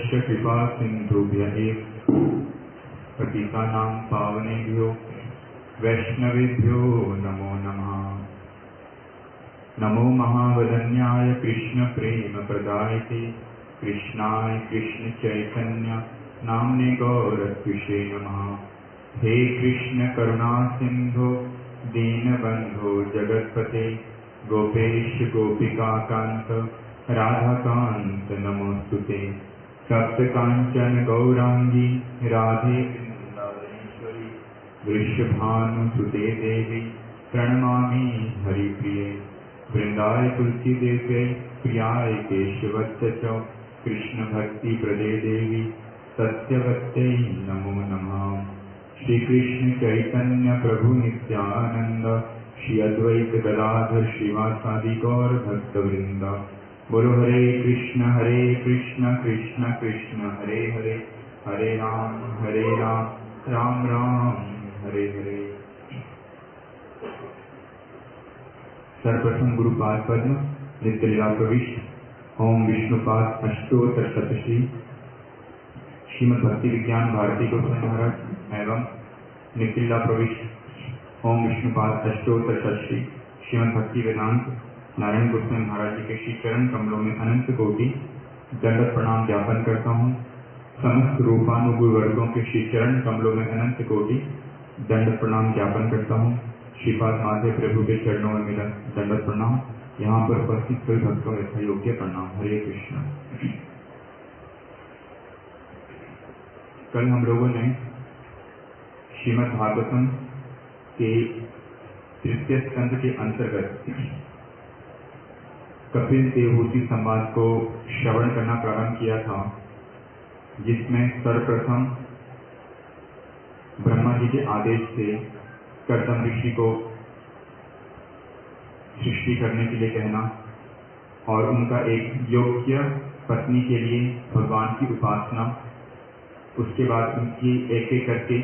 वैष्णवेभ्यश्च कृपा सिन्धुभ्य एव पतितानां पावनेभ्यो वैष्णवेभ्यो नमो नमः। नमो महावदन्याय कृष्ण प्रेम प्रदायते कृष्णाय कृष्ण चैतन्य नाम्ने गौरत्विषे नमः। हे कृष्ण करुणा सिंधो दीनबंधो जगत्पते गोपेश गोपिका कांत राधा कांत नमोस्तुते। सप्त कांचन गौरांगी राधे वृंदावनेश्वरी वृषभानुसुते देवी प्रणमामि हरिप्रिये। वृंदाय तुलसी देव्यै प्रियाय केशवस्य च कृष्ण भक्ति प्रदे देवी सत्यवत्यै नमो नमः। श्री कृष्ण चैतन्य प्रभु नित्यानंद श्री अद्वैत गदाधर श्रीवासादि गौर भक्त वृंद। बोलो हरे कृष्ण कृष्ण कृष्ण हरे हरे, हरे राम राम राम हरे हरे। सर्वप्रथम गुरुपाद पद्म नित्य लीला प्रविष्ट ओम विष्णुपाद अष्टोत्तर शतश्री श्रीमद भक्ति विज्ञान भारती गोस्वामी महाराज एवं नित्य लीला प्रविष्ट ओम विष्णुपाद अष्टोत्तर शतश्री श्रीमद भक्ति वेदांत नारायण गोस्वामी महाराज जी के श्री चरण कमलों में अनंत कोटि दंडवत प्रणाम ज्ञापन करता हूँ। समस्त रूपानुगुण वर्गों के श्री चरण कमलों में अनंत कोटि दंडवत प्रणाम ज्ञापन करता हूँ। श्रीपाद माधव प्रभु के चरणों में मेरा दंडवत प्रणाम। यहाँ पर उपस्थित सभी भक्तों में यथा योग्य प्रणाम। हरे कृष्ण। कल हम लोगों ने श्रीमद् भागवतम के तृतीय स्कंद के अंतर्गत कपिल देवहूति संवाद को श्रवण करना प्रारंभ किया था, जिसमें सर्वप्रथम ब्रह्मा जी के आदेश से कर्दम ऋषि को सृष्टि करने के लिए कहना और उनका एक योग्य पत्नी के लिए भगवान की उपासना, उसके बाद उनकी एक एक करके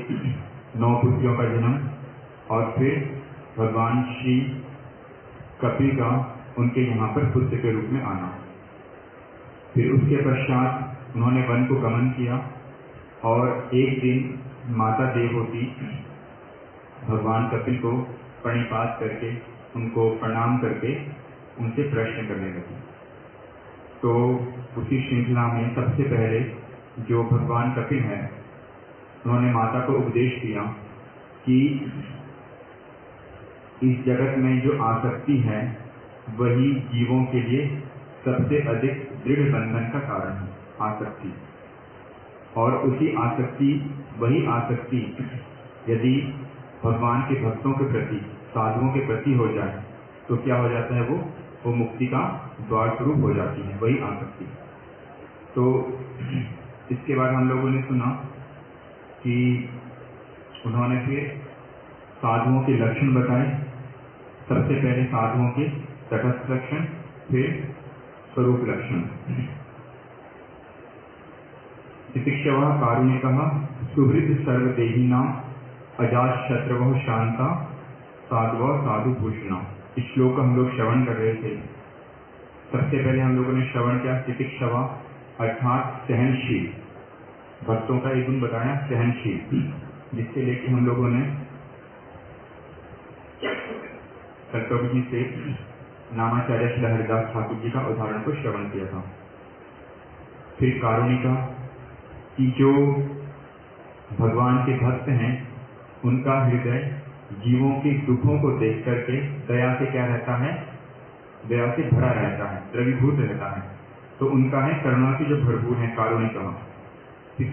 9 पुत्रियों का जन्म और फिर भगवान श्री कपिल का उनके यहाँ पर पुत्र के रूप में आना। फिर उसके पश्चात उन्होंने वन को गमन किया और एक दिन माता देवहूति भगवान कपिल को प्रणिपात करके उनको प्रणाम करके उनसे प्रश्न करने लगी। तो उसी श्रृंखला में सबसे पहले जो भगवान कपिल हैं, उन्होंने माता को उपदेश दिया कि इस जगत में जो आसक्ति है वही जीवों के लिए सबसे अधिक दृढ़ बंधन का कारण है, आसक्ति। और उसी आसक्ति, वही आसक्ति यदि भगवान के भक्तों के प्रति, साधुओं के प्रति हो जाए तो क्या हो जाता है, वो मुक्ति का द्वार स्वरूप हो जाती है, वही आसक्ति। तो इसके बाद हम लोगों ने सुना कि उन्होंने फिर साधुओं के लक्षण बताए। सबसे पहले साधुओं के तटस्थ लक्षण, फिर स्वरूप लक्षण। तितिक्षव कारुणिकः सुहृद सर्वदेहिनां अजात शत्रवः शांता साधवः साधु भूषणा। इस श्लोक का हम लोग श्रवण कर रहे थे। सबसे पहले हम लोगों ने श्रवण किया तितिक्षव अर्थात सहनशील, भक्तों का एक गुण बताया सहनशील, जिससे लेके हम लोगों ने कल्पवृक्ष जी से नामाचार्य श्री हरिदास ठाकुर जी का उदाहरण को श्रवण किया था। फिर कारुणिका कि जो भगवान के भक्त हैं उनका हृदय जीवों के दुखों को देख करके दया से क्या रहता है, दया से भरा रहता है, द्रवीभूत रहता है। तो उनका है करुणा से जो भरपूर है, कारुणिका।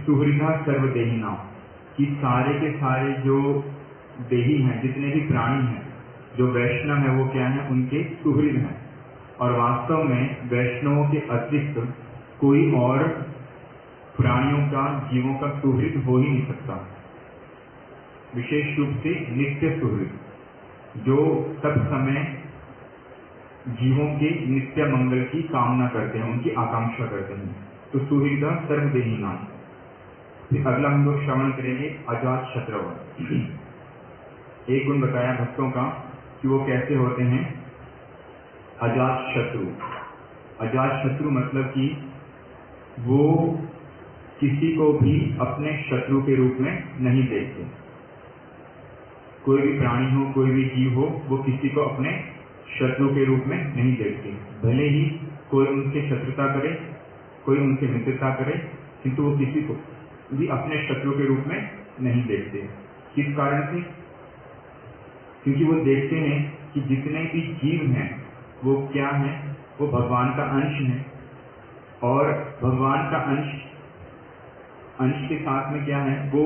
सुहृदा सर्वदेहिना कि सारे के सारे जो देही हैं, जितने भी प्राणी हैं, जो वैष्णव है वो क्या है, उनके सुहृद हैं। और वास्तव में वैष्णवों के अतिरिक्त कोई और प्राणियों का, जीवों का सुहृद हो ही नहीं सकता। विशेष रूप से नित्य सुहृद, जो सब समय जीवों के नित्य मंगल की कामना करते हैं, उनकी आकांक्षा करते हैं। तो सुहृदा सर्वदेही नाम। फिर अगला हम लोग श्रवण करेंगे अजात शत्रु। एक गुण बताया भक्तों का कि वो कैसे होते हैं, अजात शत्रु। अजात शत्रु मतलब कि वो किसी को भी अपने शत्रु के रूप में नहीं देखते। कोई भी प्राणी हो, कोई भी जीव हो, वो किसी को अपने शत्रु के रूप में नहीं देखते। भले ही कोई उनसे शत्रुता करे, कोई उनसे मित्रता करे, किंतु वो किसी को भी अपने शत्रु के रूप में नहीं देखते। किस कारण से? क्योंकि वो देखते हैं कि जितने भी जीव हैं वो क्या हैं? वो भगवान का अंश है, और भगवान का अंश के साथ में क्या है? वो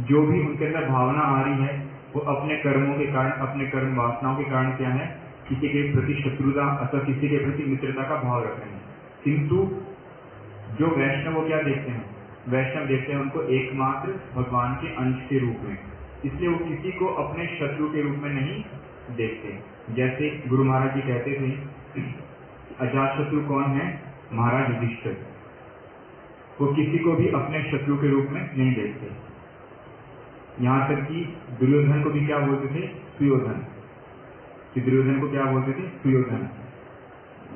जो भी उनके अंदर भावना आ रही है वो अपने कर्मों के कारण, अपने कर्म वासनाओं के कारण क्या है? किसी के प्रति शत्रुता अथवा किसी के प्रति मित्रता का भाव रख रहे हैं। किंतु जो वैष्णव वो क्या देखते हैं? वैष्णव देखते हैं उनको एकमात्र भगवान के अंश के रूप में, इसलिए वो किसी को अपने शत्रु के रूप में नहीं देखते। जैसे गुरु महाराज जी कहते थे, अजात शत्रु कौन है? महाराज युधिष्ठिर। वो किसी को भी अपने शत्रु के रूप में नहीं देखते। यहाँ तक कि दुर्योधन को भी क्या बोलते थे? सुयोधन। कि दुर्योधन को क्या बोलते थे? सुयोधन।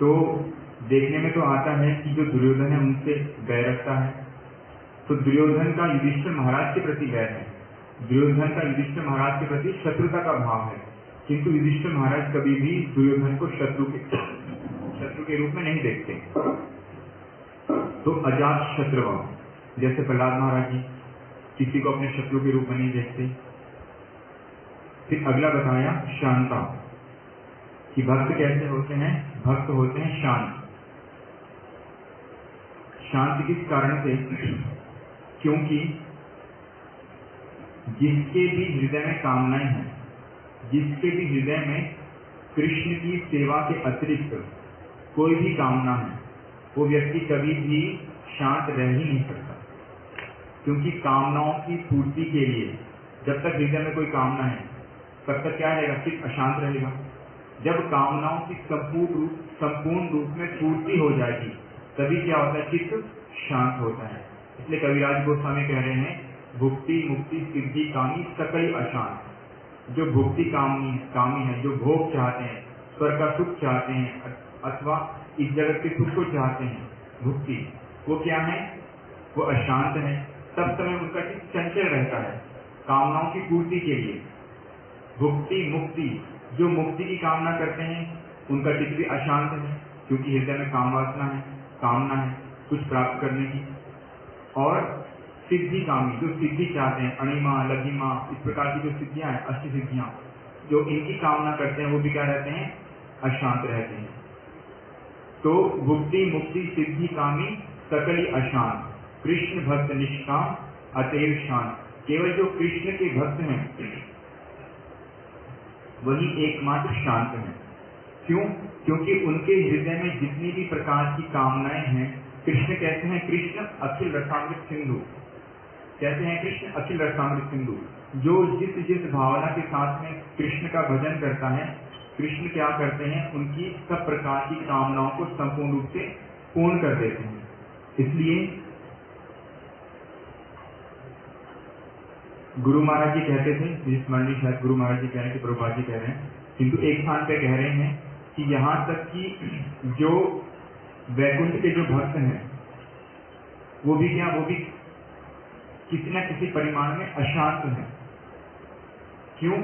तो देखने में तो आता है कि जो दुर्योधन है उनसे बैर रखता है, तो दुर्योधन का युधिष्ठिर महाराज के प्रति बैर है, दुर्योधन का युधिष्ठिर महाराज के प्रति शत्रुता का भाव है, किंतु युधिष्ठिर महाराज कभी भी दुर्योधन को शत्रु के रूप में नहीं देखते। तो अजात शत्रु, जैसे प्रहलाद महाराज जी किसी को अपने शत्रु के रूप में नहीं देखते। फिर अगला बताया शांता, कि भक्त कैसे होते हैं? भक्त होते हैं शांत। शांत किस कारण से? क्योंकि जिसके भी हृदय में कामनाएं हैं, जिसके भी हृदय में कृष्ण की सेवा के अतिरिक्त कोई भी कामना है, वो व्यक्ति कभी भी शांत रह ही नहीं सकता। क्योंकि कामनाओं की पूर्ति के लिए जब तक हृदय में कोई कामना है तब तक क्या रहेगा? चित्त अशांत रहेगा। जब कामनाओं की संपूर्ण रूप में पूर्ति हो जाएगी तभी क्या होता है? चित्त शांत होता है। इसलिए कविराज गोस्वामी कह रहे हैं, भुक्ति मुक्ति सिद्धि कामी सकल अशांत। जो भुक्ति कामी है, जो भोग चाहते हैं, स्वर्ग का सुख चाहते हैं अथवा इस जगत के सुख को चाहते हैं, भुक्ति, वो क्या है? वो अशांत है। तब समय उनका चित्त चंचल रहता है कामनाओं की पूर्ति के लिए। भुक्ति मुक्ति, जो मुक्ति की कामना करते हैं उनका चित्त भी अशांत है, क्योंकि हृदय में काम वासना है, कामना है कुछ प्राप्त करने की। और सिद्धि कामी, जो सिद्धि चाहते हैं, अणिमा लघिमा इस प्रकार की जो सिद्धियां हैं, अष्ट सिद्धियां, जो इनकी कामना करते हैं वो भी क्या रहते हैं? अशांत रहते हैं। तो भुक्ति मुक्ति सिद्धि कामी सकली अशांत, कृष्ण भक्त निष्काम अतएव शांत। केवल जो कृष्ण के भक्त हैं वही एकमात्र शांत है। क्यों? क्योंकि उनके हृदय में जितनी भी प्रकार की कामनाएं हैं, कृष्ण कहते हैं कृष्ण अखिल रसामृत सिंधु। कहते हैं कृष्ण अखिल रसामृत सिंधु। जो जिस भावना के साथ में कृष्ण का भजन करता है, कृष्ण क्या करते हैं? उनकी सब प्रकार की कामनाओं को संपूर्ण रूप से पूर्ण कर देते हैं। इसलिए गुरु महाराज जी कहते थे, जिस स्मरणीय शायद गुरु महाराज जी कह रहे हैं कि प्रभुपाद जी कह रहे हैं, किंतु एक स्थान पे कह रहे हैं कि यहाँ तक कि जो वैकुंठ के जो भक्त हैं वो भी क्या? वो भी किसी न किसी परिमाण में अशांत है। क्यों?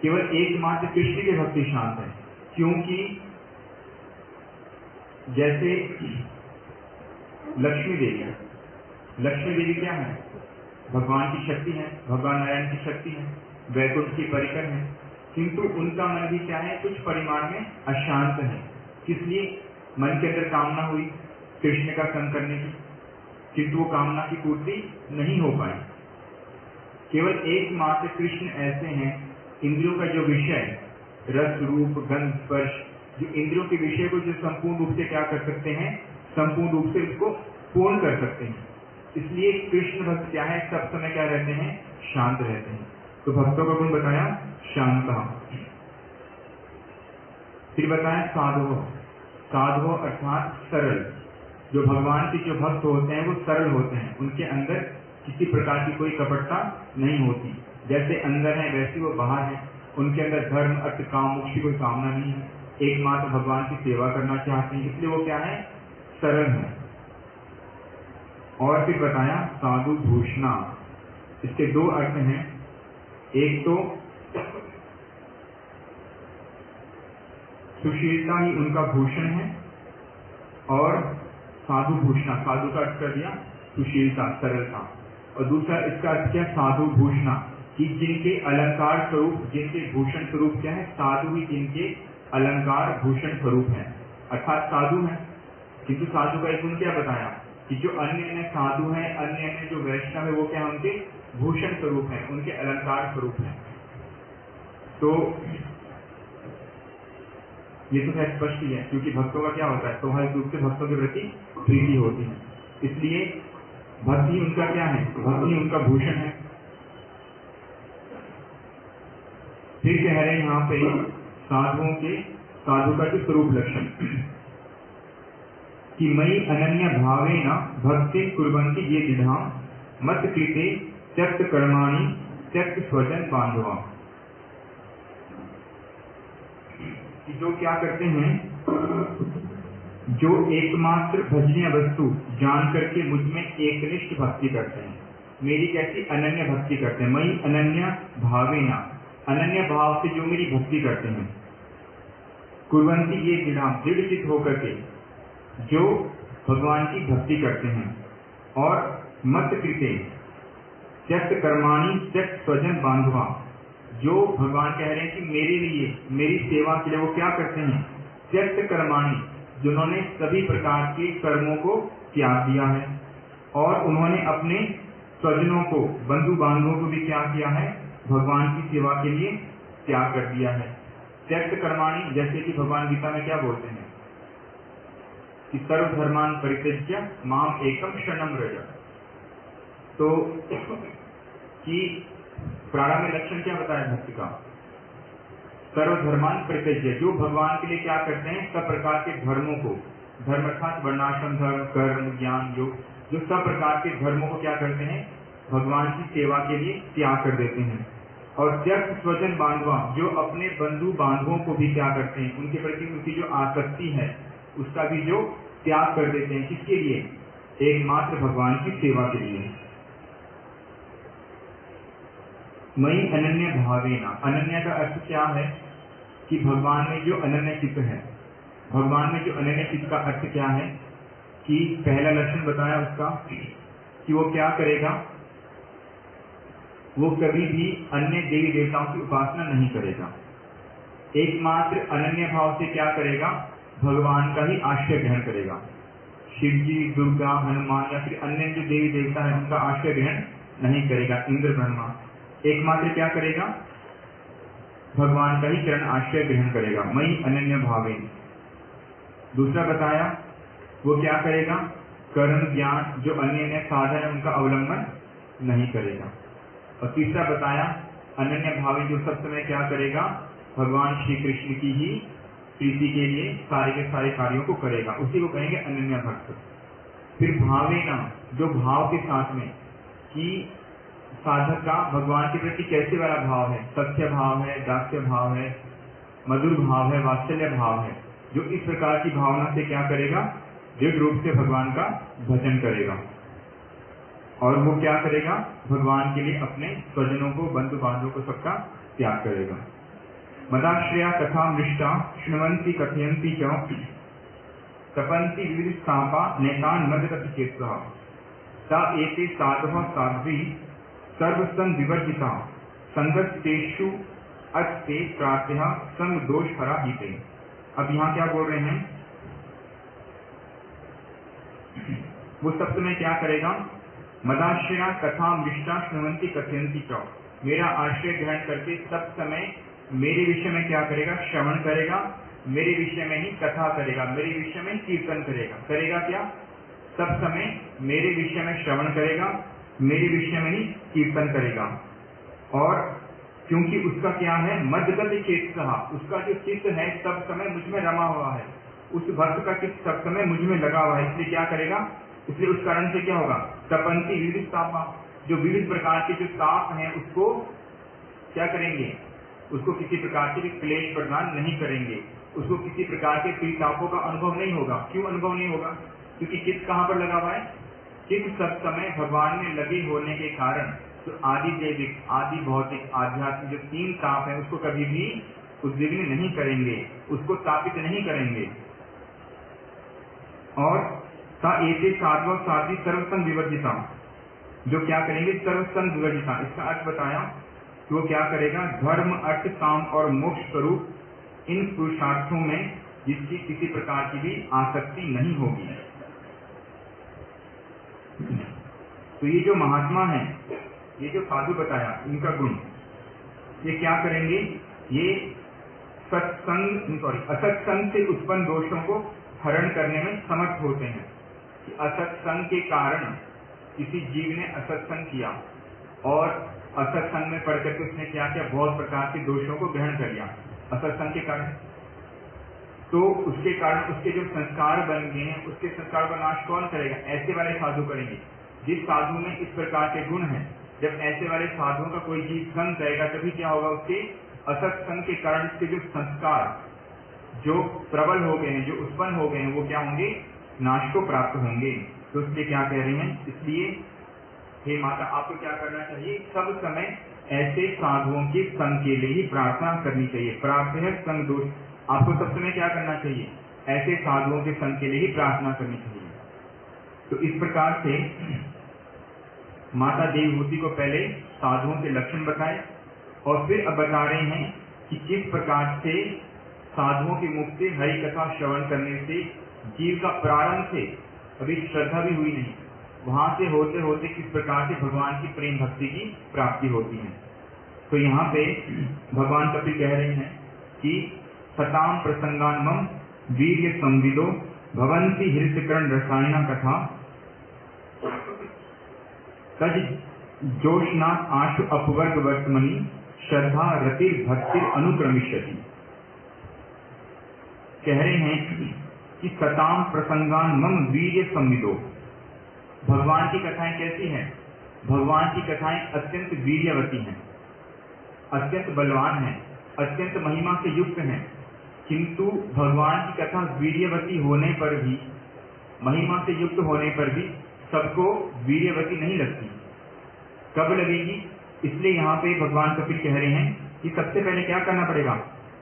केवल एकमात्र कृष्ण के भक्ति शांत है। क्योंकि जैसे लक्ष्मी देवी क्या है? भगवान की शक्ति है, भगवान नारायण की शक्ति है, वैकुंठ की परिकर है, किंतु उनका मन भी क्या है? कुछ परिमाण में अशांत है। इसलिए मन के अंदर कामना हुई कृष्ण का संग करने की, किंतु वो कामना की पूर्ति नहीं हो पाई। केवल एकमात्र कृष्ण ऐसे हैं, इंद्रियों का जो विषय रस रूप गंध स्पर्श, जो इंद्रियों के विषय को जो संपूर्ण रूप से क्या कर सकते हैं? संपूर्ण रूप से उसको पूर्ण कर सकते हैं। इसलिए कृष्ण भक्त क्या है? सब समय क्या रहते हैं? शांत रहते हैं। तो भक्तों का गुण बताया शांत। फिर बताया साधु अर्थात सरल। जो भगवान के जो भक्त होते हैं वो सरल होते हैं, उनके अंदर किसी प्रकार की कोई कपटता नहीं होती। जैसे अंदर है वैसे वो बाहर है। उनके अंदर धर्म अर्थ काम मोक्ष की कोई कामना नहीं है, एकमात्र भगवान की सेवा करना चाहते हैं। इसलिए वो क्या है? सरल है। और फिर बताया साधु भूषणा। इसके दो अर्थ हैं, एक तो सुशीलता ही उनका भूषण है, और साधु भूषणा, साधु का अर्थ कर दिया सुशीलता, सरलता, और दूसरा इसका अर्थ क्या, साधु भूषणा, कि जिनके अलंकार स्वरूप, जिनके भूषण स्वरूप क्या है, साधु ही जिनके अलंकार भूषण स्वरूप है, अर्थात साधु है। किंतु साधु का एक गुण क्या बताया कि जो अन्य साधु हैं, अन्य जो वैष्णव है, वो क्या उनके भूषण स्वरूप है, उनके अलंकार स्वरूप है। तो ये तो खैर स्पष्ट ही है, क्योंकि भक्तों का क्या होता है, स्वाभाविक रूप से भक्तों के प्रति प्रीति होती है, इसलिए भक्ति उनका क्या है, भक्ति उनका भूषण है। फिर कह रहे हैं यहाँ पे साधुओं के, साधु का जो स्वरूप लक्षण कि मई अनन्य भावेन भक्ति कुर्वन्ति ये विधाम मत कृते त्यक्त कर्माणि त्यक्त स्वजन बांधवा। जो क्या करते हैं, जो एकमात्र भजनीय वस्तु जान करके मुझ में एकनिष्ठ भक्ति करते हैं, मेरी कैसी अनन्य भक्ति करते हैं, मई अनन्य भावेना, अनन्य भाव से जो मेरी भक्ति करते हैं, कुर्वन्ति ये विधाम, दृढ़ चित्त होकर के जो भगवान की भक्ति करते हैं, और मत कृते त्यक्त कर्माणि त्यक्त स्वजन बांधवा, जो भगवान कह रहे हैं कि मेरे लिए, मेरी सेवा के लिए वो क्या करते हैं, त्यक्त कर्माणि, जिन्होंने सभी प्रकार के कर्मों को त्याग दिया है, और उन्होंने अपने स्वजनों को, बंधु बांधवों को भी क्या किया है, भगवान की सेवा के लिए त्याग कर दिया है। त्यक्त कर्माणि, जैसे कि भगवान गीता में क्या बोलते हैं कि सर्वधर्मान परित्यज्य माम एकम शरणम व्रज। तो कि प्रारंभ में लक्षण क्या बताया भक्ति का, सर्वधर्मान परित्यज्य, जो भगवान के लिए क्या करते हैं, सब प्रकार के धर्मों को, धर्म अर्थात वर्णाश्रम धर्म, कर्म, ज्ञान, योग, जो सब प्रकार के धर्मों को क्या करते हैं, भगवान की सेवा के लिए त्याग कर देते हैं। और त्यक्त स्वजन बांधवा, जो अपने बंधु बांधवों को भी क्या करते हैं, उनके प्रति उनकी जो आसक्ति है उसका भी जो त्याग कर देते हैं, किसके लिए, एकमात्र भगवान की सेवा के लिए। मई अनन्य भावेना, अनन्य का अर्थ क्या है कि भगवान में जो अनन्य चित्त है, भगवान में जो अनन्य चित्त का अर्थ क्या है कि पहला लक्षण बताया उसका कि वो क्या करेगा, वो कभी भी अन्य देवी देवताओं की उपासना नहीं करेगा, एकमात्र अनन्य भाव से क्या करेगा, भगवान का ही आश्रय ग्रहण करेगा। शिव जी, दुर्गा, हनुमान या फिर अन्य जो देवी देवता है उनका आश्रय ग्रहण नहीं करेगा, इंद्र, ब्रह्मा, एकमात्र क्या करेगा, भगवान का ही चरण आश्रय ग्रहण करेगा, मई अनन्य भावेन। दूसरा बताया वो क्या करेगा, कर्म ज्ञान जो अन्य साधन है उनका अवलंबन नहीं करेगा। और तीसरा बताया अनन्य भावी, जो सब समय क्या करेगा, भगवान श्री कृष्ण की ही प्रीति के लिए सारे के सारे कार्यों को करेगा, उसी को कहेंगे अनन्य भक्त। फिर भावेना, जो भाव के साथ में कि साधक का भगवान के प्रति कैसे वाला भाव है, सत्य भाव है, दास्य भाव है, मधुर भाव है, वात्सल्य भाव है, जो इस प्रकार की भावना से क्या करेगा, दृढ़ रूप से भगवान का भजन करेगा। और वो क्या करेगा, भगवान के लिए अपने स्वजनों को, बंधु बांधवों को सबका त्याग करेगा। मदाश्रया कथा मृष्टा शृण्वन्ति कथयन्ति च तपन्ति विविध स्थापा नेतान मदगति चेतः सा एते साधवः साध्वी सर्वसन विवर्जिता संगस्तेषु अस्ते प्रात्यः संग दोष हरा हिते। अब यहाँ क्या बोल रहे हैं, वो सब समय क्या करेगा, मदाश्रया कथा मृष्टा शृण्वन्ति कथयन्ति च, मेरा आश्रय ग्रहण करके सब समय मेरे विषय में क्या करेगा, श्रवण करेगा, मेरे विषय में ही कथा करेगा, मेरे विषय में कीर्तन करेगा। करेगा क्या, सब समय मेरे विषय में श्रवण करेगा, मेरे विषय में ही कीर्तन करेगा। और क्योंकि उसका क्या है, मदगत चेतः, उसका जो चित्त है सब समय मुझ में रमा हुआ है, उस भक्त का चित्त सब समय मुझ में लगा हुआ है, इसलिए क्या करेगा, इसलिए उस कारण से क्या होगा, तपंती विविध तापा, जो विविध प्रकार के जो ताप हैं उसको क्या करेंगे, उसको किसी प्रकार के क्लेश प्रदान नहीं करेंगे, उसको किसी प्रकार के पीड़ापों का अनुभव नहीं होगा। क्यों अनुभव नहीं होगा, क्योंकि चित्त कहाँ पर लगा हुआ है, किस सब समय भगवान में लगे होने के कारण तो आदि दैविक, आदि भौतिक, आध्यात्मिक जो 3 ताप है उसको कभी भी उद्विग्न नहीं करेंगे, उसको तापित नहीं करेंगे। और सा एते साधव साध्वी सर्वसंग विवर्जिता, जो क्या करेंगे? सर्वसंग विवर्जिता। इसका अर्थ बताया कि वो क्या करेगा? धर्म, अर्थ, काम और मोक्ष स्वरूप इन पुरुषार्थों में जिसकी किसी प्रकार की भी आसक्ति नहीं होगी। तो ये जो महात्मा है, ये जो साधु बताया, इनका गुण, ये क्या करेंगे? ये असत्संग से उत्पन्न दोषों को हरण करने में समर्थ होते हैं। कि असत्संग के कारण किसी जीव ने असत्संग किया और असत्संग में पढ़ करके उसने क्या किया? बहुत प्रकार के दोषों को ग्रहण कर लिया असत्संग के कारण। तो उसके कारण उसके जो संस्कार बन गए हैं, उसके संस्कार का नाश कौन करेगा? ऐसे वाले साधु करेंगे। जिस साधु में इस प्रकार के गुण हैं, जब ऐसे वाले साधुओं का कोई जीव संग करेगा तभी क्या होगा? उसके असत्संग के कारण उसके जो संस्कार जो प्रबल हो गए हैं, जो उत्पन्न हो गए हैं, वो क्या होंगे? नाश को प्राप्त होंगे। तो इसलिए क्या कह रहे हैं? इसलिए हे माता, आपको क्या करना चाहिए? सब समय ऐसे साधुओं के संग के लिए ही प्रार्थना करनी चाहिए। प्राप्त है संग दोष, आपको सब समय क्या करना चाहिए? ऐसे साधुओं के संग के लिए ही प्रार्थना करनी चाहिए। तो इस प्रकार से माता देवहूति को पहले साधुओं के लक्षण बताए और फिर अब बता रहे हैं कि किस प्रकार से साधुओं के मुख से हरि कथा श्रवण करने से जीव का प्रारंभ से अभी श्रद्धा भी हुई नहीं, वहां से होते होते किस प्रकार से भगवान की प्रेम भक्ति की प्राप्ति होती है। तो यहाँ पे भगवान कपिल कह रहे हैं कि सताम प्रसंगान्मम वीर्य संविदो भवंती हृदयकरण रसायना कथा तज जोशना आशु अपवर्ग वर्तमनी श्रद्धा रतिर भक्ति अनुक्रमिष्यति। कह रहे हैं कि सताम प्रसंगान मम वीर्य संविदो, भगवान की कथाएं कैसी हैं? भगवान की कथाएं अत्यंत वीर्यवती हैं, अत्यंत बलवान हैं, अत्यंत महिमा से युक्त हैं। किंतु भगवान की कथा वीर्यवती होने पर भी, महिमा से युक्त होने पर भी सबको वीर्यवती नहीं लगती। कब लगेगी? इसलिए यहाँ पे भगवान कपिल कह रहे हैं कि सबसे पहले क्या करना पड़ेगा?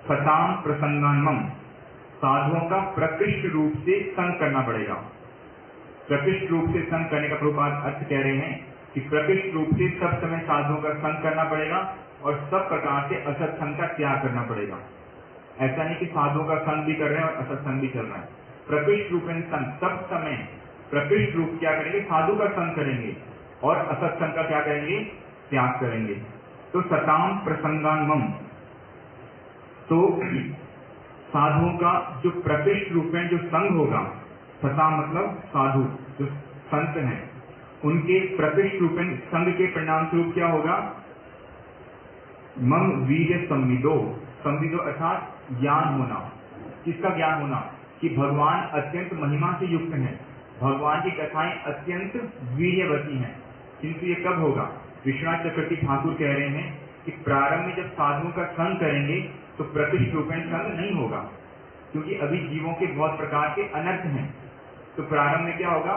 सताम प्रसंगान्मम, साधुओं का प्रकृष्ट रूप से संग करना पड़ेगा। प्रकृष्ट रूप से संग करने का प्रभुपाद अर्थ कह रहे हैं कि प्रकृष्ट रूप से सब समय साधुओं का संग करना पड़ेगा और सब प्रकार से असत्संग का त्याग करना पड़ेगा। ऐसा नहीं कि साधुओं का संग भी कर रहे हैं और असत्संग भी चल रहा है। प्रकृष्ट रूप में संग, सब समय प्रकृष्ट रूप क्या करेंगे? साधु का संग करेंगे और असत्संग का क्या करेंगे? त्याग करेंगे। तो सताम प्रसंगान्मम, तो साधुओं का जो प्रकृष्ट रूप में जो संग होगा, सता मतलब साधु जो संत हैं, उनके प्रकृष्ट रूप में संग के परिणाम स्वरूप क्या होगा? मम वीर्य संविदो, संविदो अर्थात ज्ञान होना। किसका ज्ञान होना? कि भगवान अत्यंत महिमा से युक्त हैं, भगवान की कथाएं अत्यंत वीर्यवती हैं। किंतु ये कब होगा? विश्वनाथ चक्रवर्ती ठाकुर कह रहे हैं कि प्रारंभ में जब साधुओं का संग करेंगे तो प्रतिष्ठ रूपेण संग नहीं होगा, क्योंकि अभी जीवों के बहुत प्रकार के अनर्थ हैं। तो प्रारंभ में क्या होगा?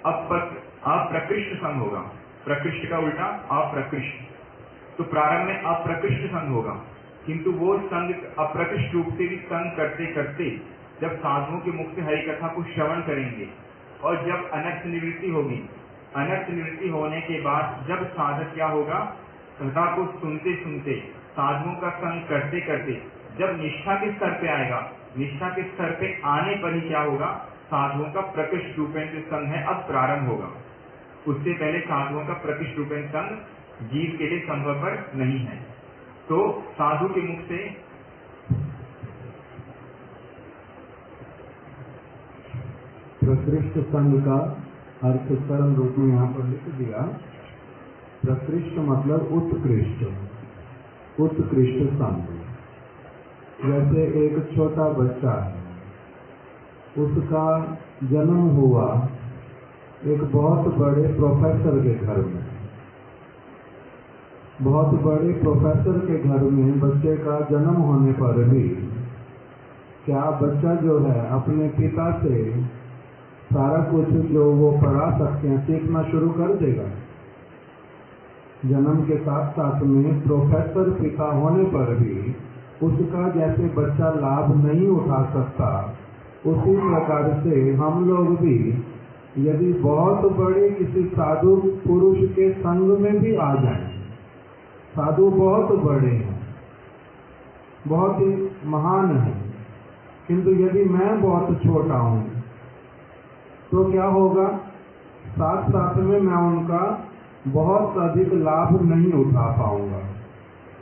अप्रकृष्ट संग होगा। प्रकृष्ट का उल्टा अप्रकृष्ट। तो प्रारंभ में अप्रकृष्ट संग होगा, किंतु वो संग अप्रकृष्ट रूप से भी संग करते करते जब साधुओं के मुख से हरि कथा को श्रवण करेंगे और जब अनर्थ निवृत्ति होगी, अनर्थ निवृत्ति होने के बाद जब साधक क्या होगा? कथा को सुनते सुनते, साधुओं का संग करते करते जब निष्ठा के स्तर पे आएगा, निष्ठा के स्तर पे आने पर ही क्या होगा? साधुओं का प्रकृष्ट रूपेण जो संग है अब प्रारंभ होगा। उससे पहले साधुओं का प्रकृष्ट रूपेण संग जीव के लिए संभवपर नहीं है। तो साधु के मुख से प्रकृष्ट संग का अर्थ सरल रूप में यहाँ पर लिख दिया। प्रकृष्ट मतलब उत्कृष्ट, उत्कृष्ट संग। जैसे एक छोटा बच्चा है, उसका जन्म हुआ एक बहुत बड़े प्रोफेसर के घर में। बहुत बड़े प्रोफेसर के घर में बच्चे का जन्म होने पर भी क्या बच्चा जो है अपने पिता से सारा कुछ जो वो पढ़ा सकते हैं सीखना शुरू कर देगा। जन्म के साथ साथ में प्रोफेसर पिता होने पर भी उसका जैसे बच्चा लाभ नहीं उठा सकता, उसी प्रकार से हम लोग भी यदि बहुत बड़े किसी साधु पुरुष के संग में भी आ जाएं, साधु बहुत बड़े हैं, बहुत ही महान हैं, किंतु यदि मैं बहुत छोटा हूं तो क्या होगा, साथ साथ में मैं उनका बहुत अधिक लाभ नहीं उठा पाऊंगा।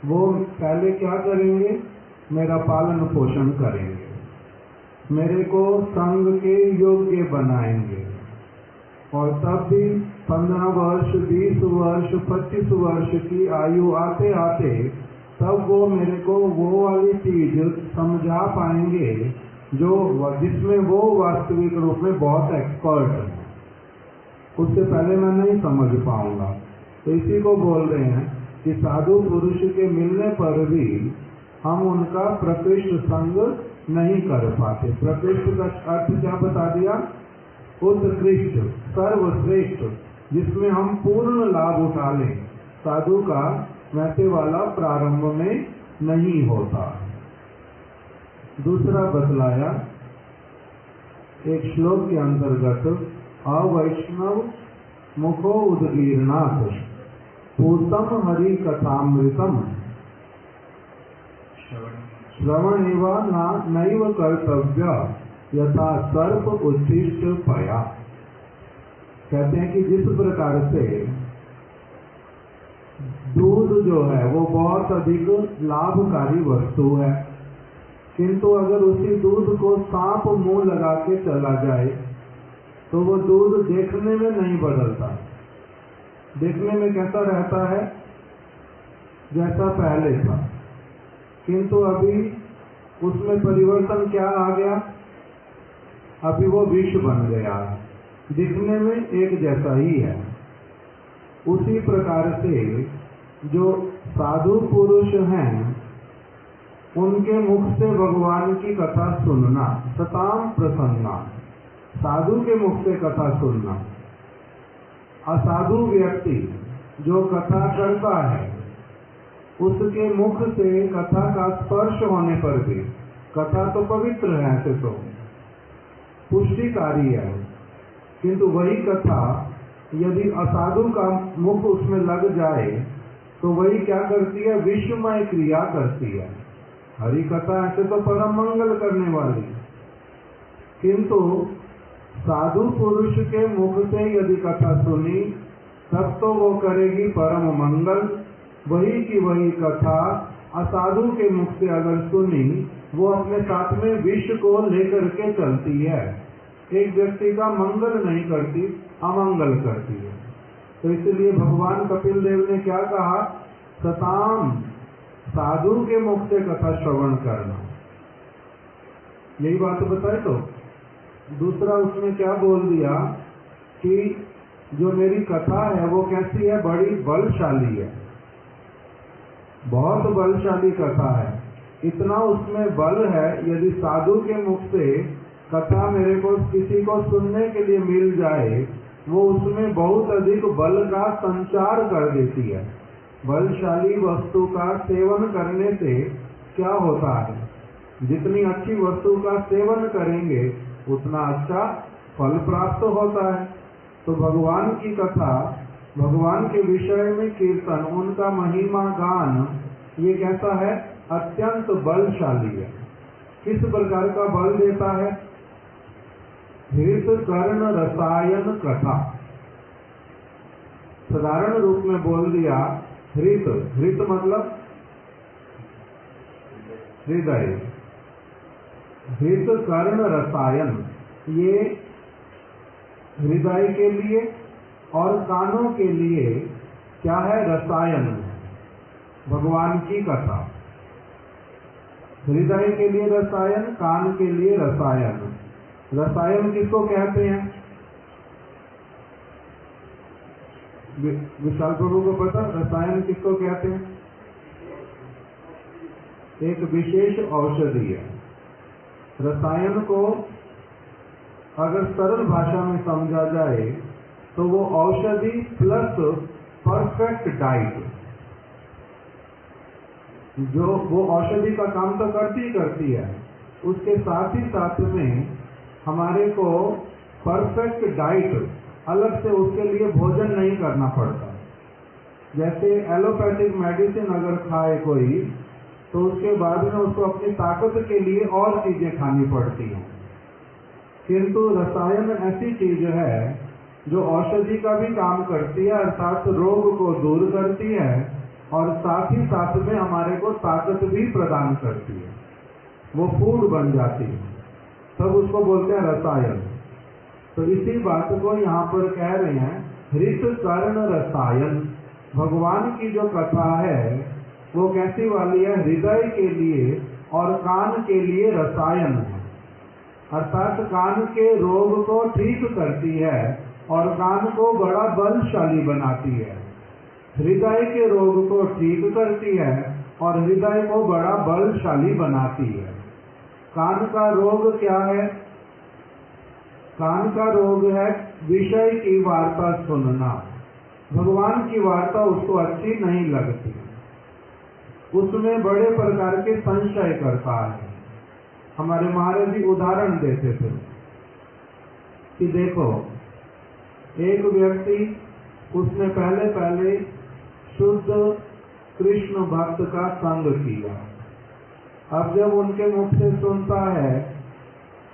वो पहले क्या करेंगे, मेरा पालन पोषण करेंगे, मेरे को संग के योग्य बनाएंगे, और तब भी 15 वर्ष 20 वर्ष 25 वर्ष की आयु आते आते तब वो मेरे को वो वाली चीज समझा पाएंगे जो जिसमें वो वास्तविक रूप में बहुत एक्सपर्ट है। उससे पहले मैं नहीं समझ पाऊंगा। तो इसी को बोल रहे हैं कि साधु पुरुष के मिलने पर भी हम उनका प्रकृष्ट संग नहीं कर पाते। प्रकृष्ट का अर्थ क्या बता दिया, उत्कृष्ट, सर्वश्रेष्ठ, जिसमें हम पूर्ण लाभ उठा लें। साधु का वैसे वाला प्रारंभ में नहीं होता। दूसरा बतलाया एक श्लोक के अंतर्गत, अवैष्णव मुखो उदगीर्णात् पूतम हरि कथामृतम श्रवण एवं नैव कर्तव्य यथा सर्प उच्छिष्ट पया। कहते हैं कि जिस प्रकार से दूध जो है वो बहुत अधिक लाभकारी वस्तु है, किंतु अगर उसी दूध को सांप मुंह लगा के चला जाए तो वो दूध देखने में नहीं बदलता। देखने में कैसा रहता है, जैसा पहले था, किंतु अभी उसमें परिवर्तन क्या आ गया, अभी वो विष बन गया है, दिखने में एक जैसा ही है। उसी प्रकार से जो साधु पुरुष हैं उनके मुख से भगवान की कथा सुनना, सताम प्रसन्ना, साधु के मुख से कथा सुनना। असाधु व्यक्ति जो कथा करता है उसके मुख से कथा का स्पर्श होने पर भी, कथा तो पवित्र है, ऐसे तो पुष्टिकारी है, किंतु वही कथा यदि असाधु का मुख उसमें लग जाए तो वही क्या करती है, विषमय क्रिया करती है। हरि कथा ऐसे तो परम मंगल करने वाली, किंतु साधु पुरुष के मुख से यदि कथा सुनी तब तो वो करेगी परम मंगल। वही की वही कथा असाधु के मुख से अगर सुनी, वो अपने साथ में विष को लेकर के चलती है, एक व्यक्ति का मंगल नहीं करती, अमंगल करती है। तो इसलिए भगवान कपिल देव ने क्या कहा, सताम, साधु के मुख से कथा श्रवण करना, यही बात बताए। तो दूसरा उसमें क्या बोल दिया कि जो मेरी कथा है वो कैसी है, बड़ी बलशाली है, बहुत बलशाली कथा है। इतना उसमें बल है, यदि साधु के मुख से कथा मेरे को किसी को सुनने के लिए मिल जाए, वो उसमें बहुत अधिक बल का संचार कर देती है। बलशाली वस्तु का सेवन करने से क्या होता है, जितनी अच्छी वस्तु का सेवन करेंगे उतना अच्छा फल प्राप्त होता है। तो भगवान की कथा, भगवान के विषय में कीर्तन, उनका महिमा गान, ये कैसा है, अत्यंत बलशाली है। किस प्रकार का बल देता है, हृत कर्ण रसायन कथा। साधारण रूप में बोल दिया हृत, हृत मतलब हृदय, हृत कर्ण रसायन, ये हृदय के लिए और कानों के लिए क्या है, रसायन, भगवान की कथा। हृदय के लिए रसायन, कान के लिए रसायन। रसायन किसको कहते हैं, विशाल प्रभु को पता, रसायन किसको कहते हैं, एक विशेष औषधि है। रसायन को अगर सरल भाषा में समझा जाए तो वो औषधि प्लस परफेक्ट डाइट, जो वो औषधि का काम तो करती है, उसके साथ ही साथ में हमारे को परफेक्ट डाइट, अलग से उसके लिए भोजन नहीं करना पड़ता। जैसे एलोपैथिक मेडिसिन अगर खाए कोई तो उसके बाद में उसको अपनी ताकत के लिए और चीजें खानी पड़ती हैं, किंतु रसायन ऐसी चीज है जो औषधि का भी काम करती है, अर्थात रोग को दूर करती है और साथ ही साथ में हमारे को ताकत भी प्रदान करती है, वो फूड बन जाती है, तब उसको बोलते हैं रसायन। तो इसी बात को यहाँ पर कह रहे हैं, हृत कर्ण रसायन। भगवान की जो कथा है वो कैसी वाली है? हृदय के लिए और कान के लिए रसायन है, अर्थात कान के रोग को ठीक करती है और कान को बड़ा बलशाली बनाती है। हृदय के रोग को ठीक करती है और हृदय को बड़ा बलशाली बनाती है। कान का रोग क्या है? कान का रोग है विषय की वार्ता सुनना। भगवान की वार्ता उसको अच्छी नहीं लगती, उसमें बड़े प्रकार के संशय करता है। हमारे महाराज जी उदाहरण देते थे कि देखो, एक व्यक्ति उसने पहले शुद्ध कृष्ण भक्त का संग किया। अब जब उनके मुख से सुनता है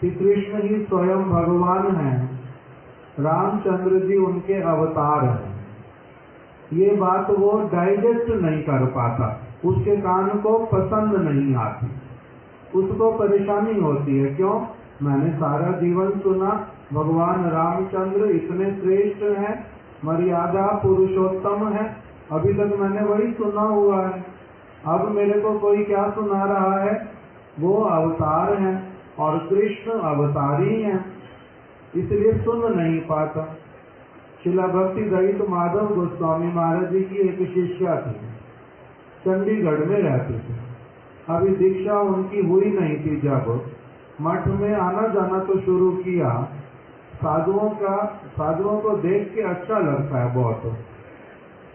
कि कृष्ण ही स्वयं भगवान हैं, रामचंद्र जी उनके अवतार हैं, ये बात वो डाइजेस्ट नहीं कर पाता, उसके कान को पसंद नहीं आती, उसको परेशानी होती है। क्यों? मैंने सारा जीवन सुना भगवान रामचंद्र इतने श्रेष्ठ हैं, मर्यादा पुरुषोत्तम है, अभी तक मैंने वही सुना हुआ है। अब मेरे को कोई क्या सुना रहा है? वो अवतार हैं और कृष्ण अवतारी हैं, इसलिए सुन नहीं पाता। शिला भक्ति दयित माधव गोस्वामी महाराज जी की एक शिष्या थी, चंडीगढ़ में रहती थी। अभी दीक्षा उनकी हुई नहीं थी। जब मठ में आना जाना तो शुरू किया, साधुओं को देख के अच्छा लगता है बहुत,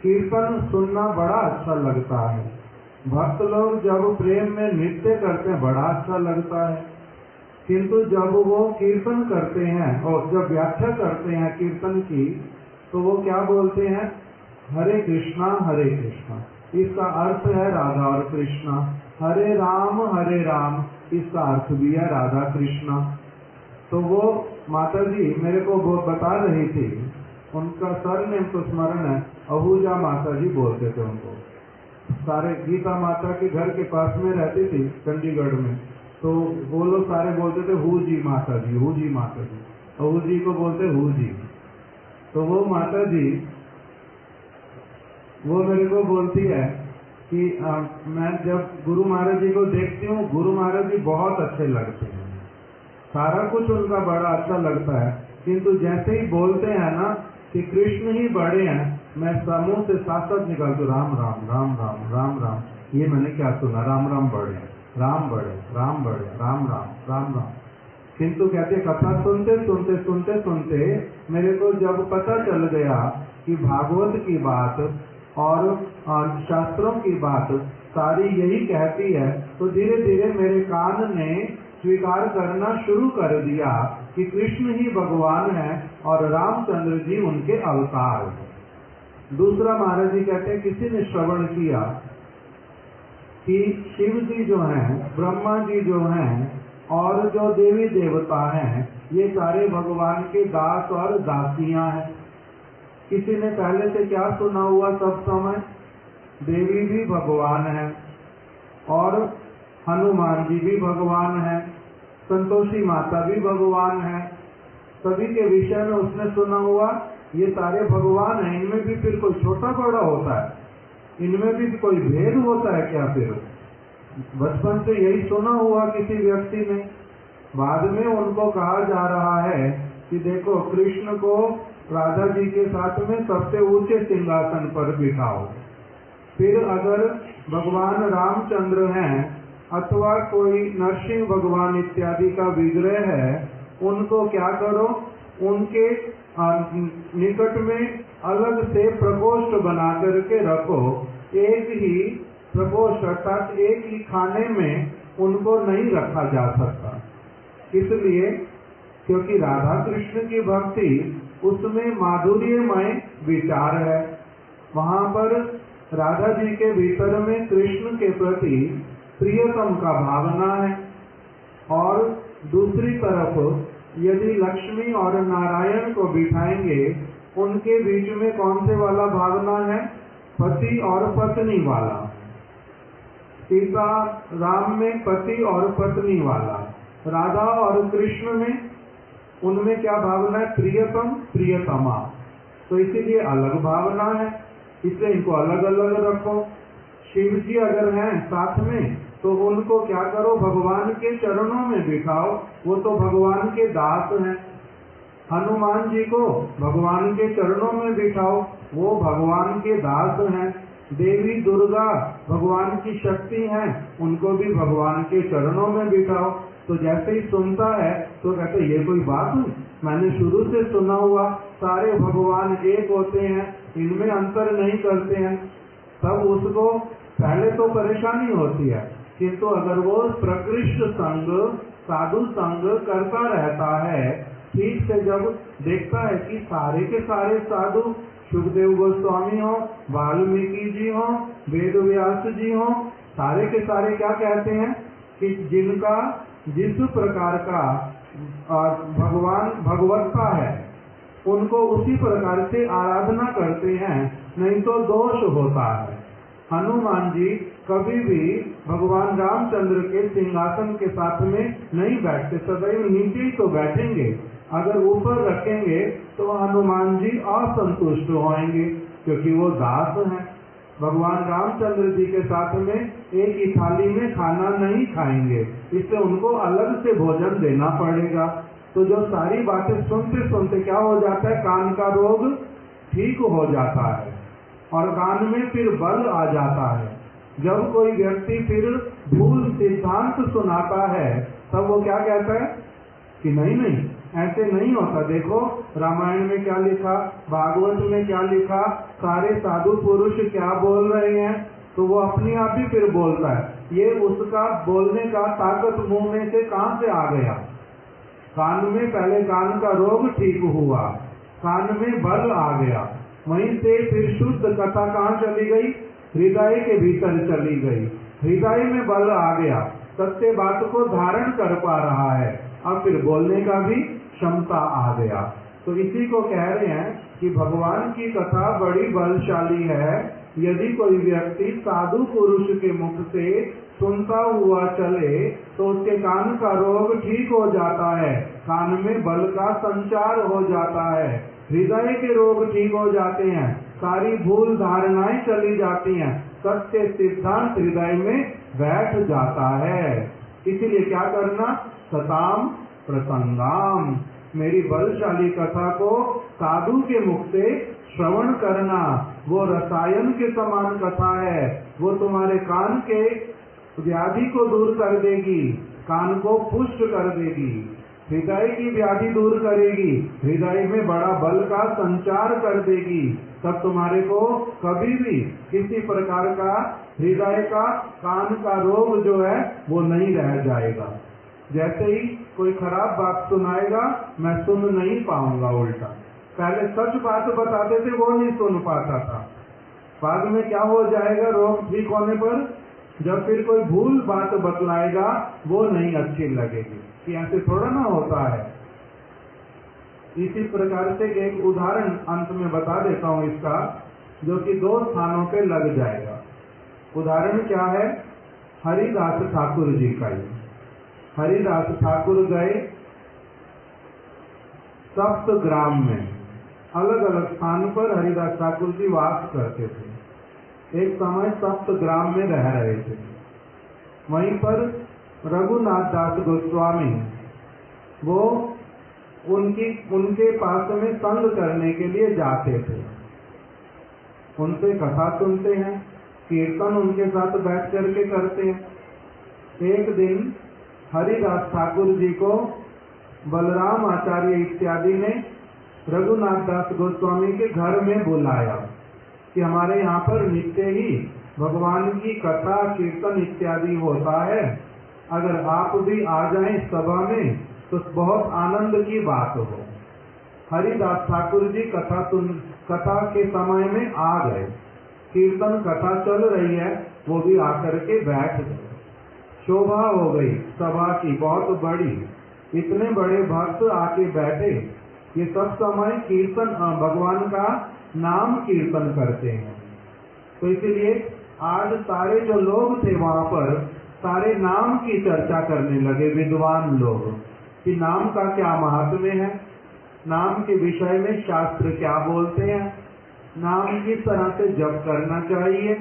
कीर्तन सुनना बड़ा अच्छा लगता है, भक्त लोग जब प्रेम में नृत्य करते हैं बड़ा अच्छा लगता है, किंतु जब वो कीर्तन करते हैं और जब व्याख्या करते हैं कीर्तन की, तो वो क्या बोलते हैं? हरे कृष्णा इसका अर्थ है राधा और कृष्णा, हरे राम इसका अर्थ भी है राधा कृष्णा। तो वो माता जी मेरे को वो बता रही थी, उनका सरनेम तो स्मरण है, आहूजा माता जी बोलते थे उनको। सारे गीता माता के घर के पास में रहती थी चंडीगढ़ में, तो वो लोग सारे बोलते थे हू जी माता जी, आहू जी को बोलते हू जी। तो वो माता जी वो मेरे को बोलती है कि मैं जब गुरु महाराज जी को देखती हूँ, गुरु महाराज जी बहुत अच्छे लगते हैं, सारा कुछ उनका बड़ा अच्छा लगता है, किंतु जैसे ही बोलते हैं ना कि कृष्ण ही बड़े हैं, मैं समूह से साथ निकलती हूँ, राम राम राम राम राम राम। ये मैंने क्या सुना? राम राम बड़े, राम बड़े, राम बड़े, राम राम राम राम। किंतु कहते कथा सुनते सुनते सुनते सुनते मेरे को जब पता चल गया कि भागवत की बात और शास्त्रों की बात सारी यही कहती है, तो धीरे धीरे मेरे कान ने स्वीकार करना शुरू कर दिया कि कृष्ण ही भगवान है और रामचंद्र जी उनके अवतार हैं। दूसरा महाराज जी कहते हैं, किसी ने श्रवण किया कि शिव जी जो हैं, ब्रह्मा जी जो हैं और जो देवी देवता हैं, ये सारे भगवान के दास और दासियां हैं। किसी ने पहले से क्या सुना हुआ सब समय? देवी भी भगवान है और हनुमान जी भी भगवान है, संतोषी माता भी भगवान है, सभी के विषय में उसने सुना हुआ ये सारे भगवान हैं। इनमें भी फिर कोई छोटा बड़ा होता है? इनमें भी कोई भेद होता है क्या? फिर बचपन से यही सुना हुआ किसी व्यक्ति ने, बाद में उनको कहा जा रहा है कि देखो कृष्ण को राधा जी के साथ में सबसे ऊंचे सिंहासन पर बिठाओ। फिर अगर भगवान रामचंद्र हैं अथवा कोई नरसिंह भगवान इत्यादि का विग्रह है, उनको क्या करो, उनके निकट में अलग से प्रकोष्ठ बना करके रखो। एक ही प्रकोष्ठ अर्थात एक ही खाने में उनको नहीं रखा जा सकता। इसलिए क्योंकि राधा कृष्ण की भक्ति उसमें माधुर्यमय विचार है। वहां पर राधा जी के भीतर में कृष्ण के प्रति प्रियतम का भावना है, और दूसरी तरफ यदि लक्ष्मी और नारायण को बिठाएंगे, उनके बीच में कौन से वाला भावना है? पति और पत्नी वाला। सीता राम में पति और पत्नी वाला, राधा और कृष्ण में उनमें क्या भावना है? प्रियतम प्रियतमा। तो इसीलिए अलग भावना है, इसलिए इनको अलग अलग रखो। शिव जी अगर हैं साथ में तो उनको क्या करो? भगवान के चरणों में बिठाओ, वो तो भगवान के दास हैं। हनुमान जी को भगवान के चरणों में बिठाओ, वो भगवान के दास हैं। देवी दुर्गा भगवान की शक्ति हैं, उनको भी भगवान के चरणों में बिठाओ। तो जैसे ही सुनता है तो कहते ये कोई बात हुई, मैंने शुरू से सुना हुआ सारे भगवान एक होते हैं, इनमें अंतर नहीं करते हैं। तब उसको पहले तो परेशानी होती है, किंतु अगर वो प्रकृष्ट संग साधु संग करता रहता है, ठीक से जब देखता है कि सारे के सारे साधु, सुखदेव गोस्वामी हो, वाल्मीकि जी हो, वेद व्यास जी हो, सारे के सारे क्या कहते हैं कि जिनका जिस प्रकार का भगवान भगवत्ता है, उनको उसी प्रकार से आराधना करते हैं, नहीं तो दोष होता है। हनुमान जी कभी भी भगवान रामचंद्र के सिंहासन के साथ में नहीं बैठते, सदैव नीचे ही तो बैठेंगे। अगर ऊपर रखेंगे तो हनुमान जी असंतुष्ट होंगे, क्योंकि वो दास हैं। भगवान रामचंद्र जी के साथ में एक ही थाली में खाना नहीं खाएंगे, इससे उनको अलग से भोजन देना पड़ेगा। तो जो सारी बातें सुनते सुनते क्या हो जाता है? कान का रोग ठीक हो जाता है और कान में फिर बल आ जाता है। जब कोई व्यक्ति फिर भूल सिद्धांत सुनाता है, तब वो क्या कहता है कि नहीं नहीं ऐसे नहीं होता। देखो रामायण में क्या लिखा, भागवत में क्या लिखा, सारे साधु पुरुष क्या बोल रहे हैं, तो वो अपने आप ही फिर बोलता है। ये उसका बोलने का ताकत मुंह में से कहां से आ गया? कान में पहले कान का रोग ठीक हुआ, कान में बल आ गया, वहीं से फिर शुद्ध कथा कहाँ चली गई? हृदय के भीतर चली गई। हृदय में बल आ गया, सत्य बात को धारण कर पा रहा है, अब फिर बोलने का भी क्षमता आ गया। तो इसी को कह रहे हैं कि भगवान की कथा बड़ी बलशाली है। यदि कोई व्यक्ति साधु पुरुष के मुख से सुनता हुआ चले तो उसके कान का रोग ठीक हो जाता है, कान में बल का संचार हो जाता है, हृदय के रोग ठीक हो जाते हैं, सारी भूल धारणाएं चली जाती हैं, सत्य सिद्धांत हृदय में बैठ जाता है। इसीलिए क्या करना? सताम प्रसंगाम, मेरी बलशाली कथा को साधु के मुख से श्रवण करना। वो रसायन के समान कथा है, वो तुम्हारे कान के व्याधि को दूर कर देगी, कान को पुष्ट कर देगी, हृदय की व्याधि दूर करेगी, हृदय में बड़ा बल का संचार कर देगी। तब तुम्हारे को कभी भी किसी प्रकार का हृदय का कान का रोग जो है वो नहीं रह जाएगा। जैसे ही कोई खराब बात सुनाएगा मैं सुन नहीं पाऊंगा, उल्टा पहले सच बात बताते थे वो नहीं सुन पाता था, बाद में क्या हो जाएगा? रोग ठीक होने पर जब फिर कोई भूल बात बतलाएगा वो नहीं अच्छी लगेगी, कि ऐसे थोड़ा ना होता है। इसी प्रकार से एक उदाहरण अंत में बता देता हूँ इसका, जो कि 2 स्थानों पे लग जाएगा। उदाहरण क्या है? हरिदास ठाकुर जी का ही। हरिदास ठाकुर गए सप्त ग्राम में, अलग अलग स्थान पर हरिदास ठाकुर जी वास करते थे। एक समय सप्त ग्राम में रह रहे थे। वहीं पर रघुनाथ दास गोस्वामी वो उनके पास में संग करने के लिए जाते थे, उनसे कथा सुनते हैं, कीर्तन उनके साथ बैठ करके करते हैं। एक दिन हरिदास ठाकुर जी को बलराम आचार्य इत्यादि ने रघुनाथ दास गोस्वामी के घर में बुलाया कि हमारे यहाँ पर नित्य ही भगवान की कथा कीर्तन इत्यादि होता है, अगर आप भी आ जाएं सभा में तो बहुत आनंद की बात हो। हरिदास ठाकुर जी कथा के समय में आ गए, कीर्तन कथा चल रही है, वो भी आकर के बैठ गए। शोभा हो गई सभा की बहुत बड़ी, इतने बड़े भक्त आके बैठे। ये सब समय कीर्तन भगवान का नाम कीर्तन करते हैं, तो इसलिए आज सारे जो लोग थे वहां पर सारे नाम की चर्चा करने लगे, विद्वान लोग, कि नाम का क्या महात्म्य है, नाम के विषय में शास्त्र क्या बोलते हैं, नाम किस तरह से जप करना चाहिए,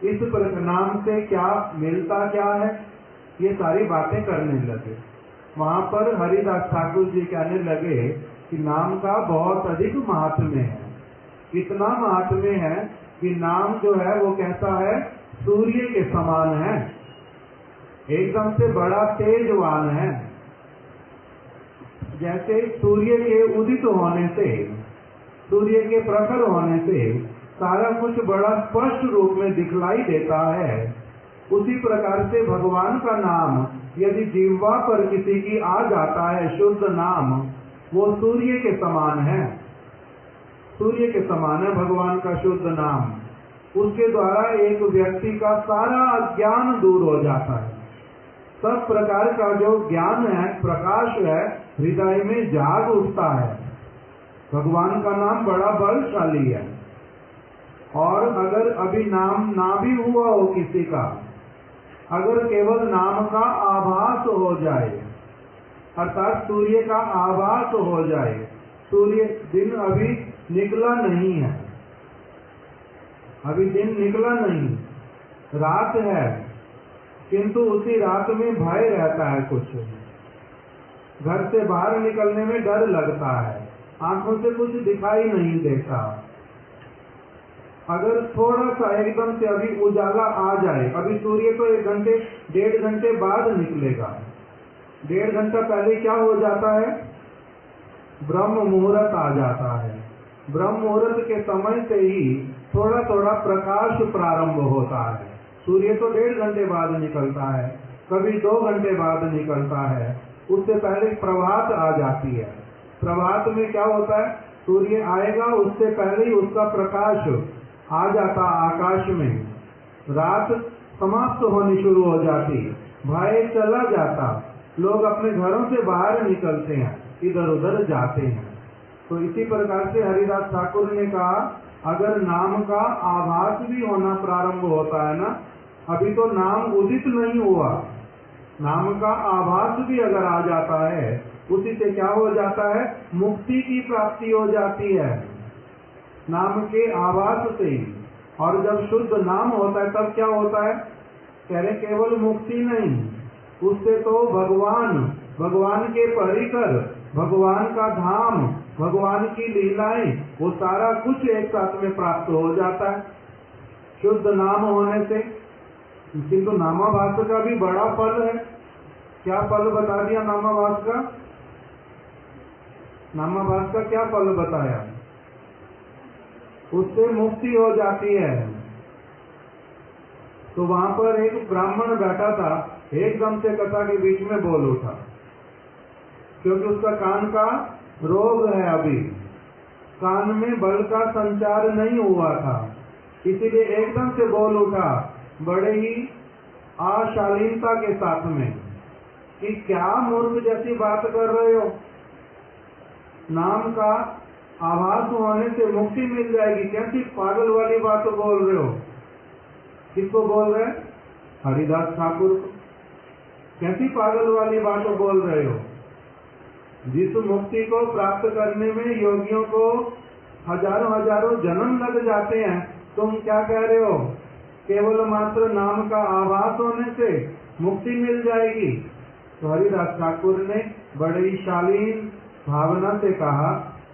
इस पर नाम से क्या मिलता क्या है, ये सारी बातें करने लगे। वहां पर हरिदास ठाकुर जी कहने लगे कि नाम का बहुत अधिक महात्म्य है। इतना महात्म्य है कि नाम जो है वो कैसा है, सूर्य के समान है, एकदम से बड़ा तेजवान है। जैसे सूर्य के उदित होने से, सूर्य के प्रखर होने से सारा कुछ बड़ा स्पष्ट रूप में दिखलाई देता है, उसी प्रकार से भगवान का नाम यदि जिह्वा पर किसी की आ जाता है, शुद्ध नाम, वो सूर्य के समान है, सूर्य के समान है भगवान का शुद्ध नाम। उसके द्वारा एक व्यक्ति का सारा अज्ञान दूर हो जाता है, सब प्रकार का जो ज्ञान है, प्रकाश है, हृदय में जाग उठता है। भगवान का नाम बड़ा बलशाली है। और अगर अभी नाम ना भी हुआ हो किसी का, अगर केवल नाम का आभास हो जाए, अर्थात सूर्य का आभास हो जाए, सूर्य दिन अभी निकला नहीं है, अभी दिन निकला नहीं, रात है, किंतु उसी रात में भय रहता है, कुछ घर से बाहर निकलने में डर लगता है, आंखों से कुछ दिखाई नहीं देता। अगर थोड़ा सा एकदम से अभी उजाला आ जाए, अभी सूर्य तो 1 घंटे 1.5 घंटे बाद निकलेगा, 1.5 घंटा पहले क्या हो जाता है, ब्रह्म मुहूर्त आ जाता है। ब्रह्म मुहूर्त के समय से ही थोड़ा थोड़ा प्रकाश प्रारंभ होता है। सूर्य तो 1.5 घंटे बाद निकलता है, कभी 2 घंटे बाद निकलता है, उससे पहले प्रभात आ जाती है। प्रभात में क्या होता है, सूर्य आएगा उससे पहले ही उसका प्रकाश आ जाता आकाश में, रात समाप्त होनी शुरू हो जाती, भय चला जाता, लोग अपने घरों से बाहर निकलते हैं, इधर उधर जाते हैं। तो इसी प्रकार से हरिदास ठाकुर ने कहा, अगर नाम का आभास भी होना प्रारंभ होता है ना, अभी तो नाम उदित नहीं हुआ, नाम का आभास भी अगर आ जाता है, उसी से क्या हो जाता है, मुक्ति की प्राप्ति हो जाती है, नाम के आभास से। और जब शुद्ध नाम होता है तब क्या होता है, कह रहे केवल मुक्ति नहीं, उससे तो भगवान के परिकर, भगवान का धाम, भगवान की लीलाएं, वो सारा कुछ एक साथ में प्राप्त हो जाता है शुद्ध नाम होने से। किंतु नामाभास का भी बड़ा फल है। क्या फल बता दिया नामाभास का? नामाभास का क्या फल बताया? उससे मुक्ति हो जाती है। तो वहां पर एक ब्राह्मण बैठा था, एकदम से कथा के बीच में बोल उठा, क्योंकि उसका कान का रोग है, अभी कान में बल का संचार नहीं हुआ था, इसीलिए एकदम से बोल उठा बड़े ही अशालीनता के साथ में कि क्या मूर्ख जैसी बात कर रहे हो, नाम का आभास होने से मुक्ति मिल जाएगी, कैसी पागल वाली बात बोल रहे हो। किसको बोल रहे हैं? हरिदास ठाकुर को। कैसी पागल वाली बात बोल रहे हो, जिस मुक्ति को प्राप्त करने में योगियों को हजारों जन्म लग जाते हैं, तुम क्या कह रहे हो, केवल मात्र नाम का आभास होने से मुक्ति मिल जाएगी। तो हरिदास ठाकुर ने बड़े ही शालीन भावना से कहा,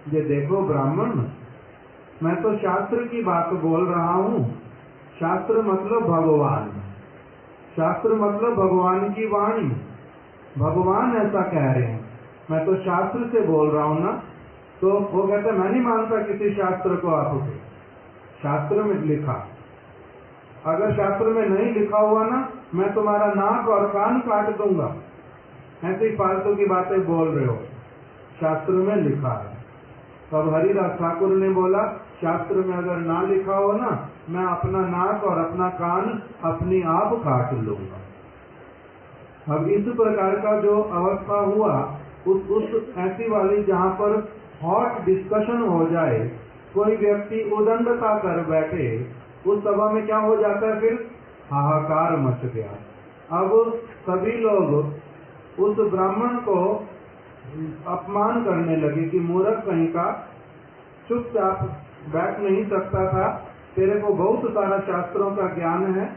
ये देखो ब्राह्मण, मैं तो शास्त्र की बात बोल रहा हूँ, शास्त्र मतलब भगवान, शास्त्र मतलब भगवान की वाणी, भगवान ऐसा कह रहे हैं, मैं तो शास्त्र से बोल रहा हूँ ना। तो वो कहते मैं नहीं मानता किसी शास्त्र को आपके, शास्त्र में लिखा, अगर शास्त्र में नहीं लिखा हुआ ना मैं तुम्हारा नाक और कान काट दूंगा। ऐसे ही फालतू की बातें बोल रहे हो, शास्त्र में लिखा है। तब हरिदास ठाकुर ने बोला शास्त्र में अगर ना लिखा हो ना मैं अपना नाक और अपना कान अपनी आप काट लूंगा। अब इस प्रकार का जो अवस्था हुआ उस ऐसी वाली जहाँ पर हॉट डिस्कशन हो जाए, कोई व्यक्ति उदंडता कर बैठे, उस सभा में क्या हो जाता है, फिर हाहाकार मच गया। अब सभी लोग उस ब्राह्मण को अपमान करने लगे कि मूर्ख कहीं का, चुपचाप बैठ नहीं सकता था, तेरे को बहुत सारा शास्त्रों का ज्ञान है।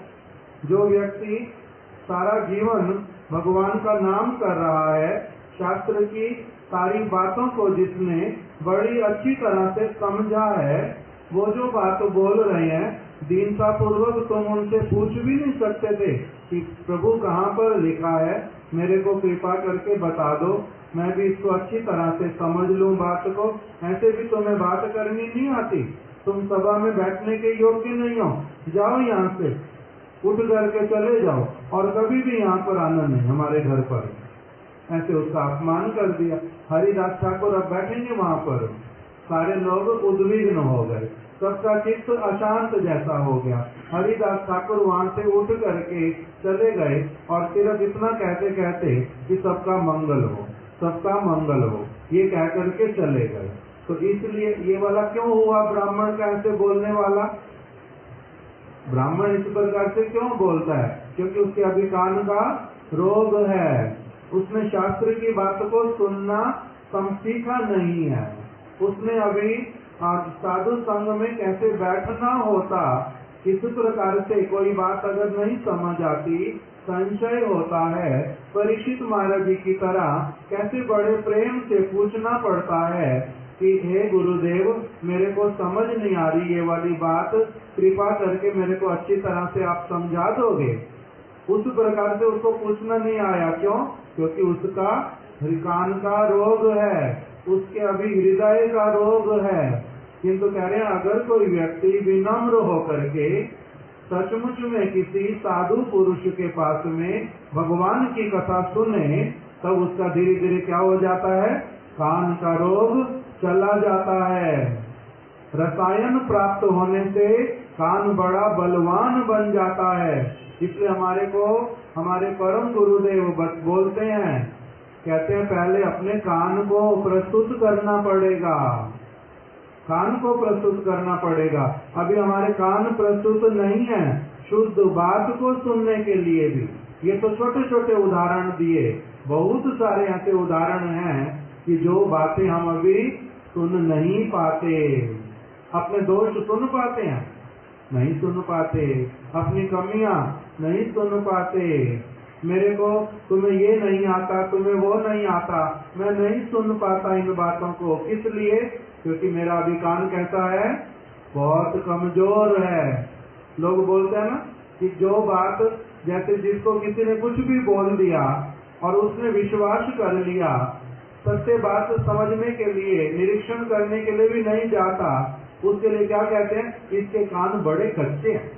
जो व्यक्ति सारा जीवन भगवान का नाम कर रहा है, शास्त्र की सारी बातों को जिसने बड़ी अच्छी तरह से समझा है, वो जो बात बोल रहे हैं दीनता पूर्वक तुम उनसे पूछ भी नहीं सकते थे कि प्रभु कहाँ पर लिखा है, मेरे को कृपा करके बता दो, मैं भी इसको अच्छी तरह से समझ लूं बात को। ऐसे भी तुम्हें बात करनी नहीं आती, तुम सभा में बैठने के योग्य नहीं हो, जाओ यहाँ से, उठ करके चले जाओ और कभी भी यहाँ पर आना नहीं हमारे घर पर। ऐसे उसका अपमान कर दिया। हरिदास ठाकुर अब बैठेंगे वहाँ पर, सारे लोग उद्विग्न हो गए, सबका चित्त अशांत जैसा हो गया। हरिदास ठाकुर वहाँ से उठ करके चले गए और सिर्फ इतना कहते कहते कि सबका मंगल हो, सबका मंगल हो, ये कह करके चले गए। तो इसलिए ये वाला क्यों हुआ, ब्राह्मण का ऐसे बोलने वाला, ब्राह्मण इस प्रकार से क्यों बोलता है, क्योंकि उसके अभी कान का रोग है, उसने शास्त्र की बात को सुनना सीखा नहीं है, उसने अभी साधु संघ में कैसे बैठना होता, किस प्रकार से कोई बात अगर नहीं समझ आती, संशय होता है, परीक्षित महाराज जी की तरह कैसे बड़े प्रेम से पूछना पड़ता है कि हे गुरुदेव मेरे को समझ नहीं आ रही ये वाली बात, कृपा करके मेरे को अच्छी तरह से आप समझा दोगे। उस प्रकार से उसको पूछना नहीं आया, क्यों, क्योंकि उसका कान का रोग है, उसके अभी हृदय का रोग है। किंतु कह रहे हैं अगर कोई व्यक्ति विनम्र होकर के सचमुच में किसी साधु पुरुष के पास में भगवान की कथा सुने, तब उसका धीरे धीरे क्या हो जाता है, कान का रोग चला जाता है। रसायन प्राप्त होने से कान बड़ा बलवान बन जाता है। इसलिए हमारे को हमारे परम गुरुदेव बोलते हैं, कहते हैं पहले अपने कान को प्रस्तुत करना पड़ेगा, कान को प्रस्तुत करना पड़ेगा। अभी हमारे कान प्रस्तुत नहीं है शुद्ध बात को सुनने के लिए भी। ये तो छोटे छोटे उदाहरण दिए, बहुत सारे ऐसे उदाहरण हैं कि जो बातें हम अभी सुन नहीं पाते। अपने दोष सुन पाते हैं, नहीं सुन पाते, अपनी कमियां नहीं सुन पाते, मेरे को तुम्हें ये नहीं आता, तुम्हें वो नहीं आता, मैं नहीं सुन पाता इन बातों को। किस लिए, क्योंकि मेरा अभी कान कैसा है, बहुत कमजोर है। लोग बोलते हैं ना कि जो बात, जैसे जिसको किसी ने कुछ भी बोल दिया और उसने विश्वास कर लिया, सत्य बात समझने के लिए, निरीक्षण करने के लिए भी नहीं जाता, उसके लिए क्या कहते हैं, इसके कान बड़े कच्चे हैं,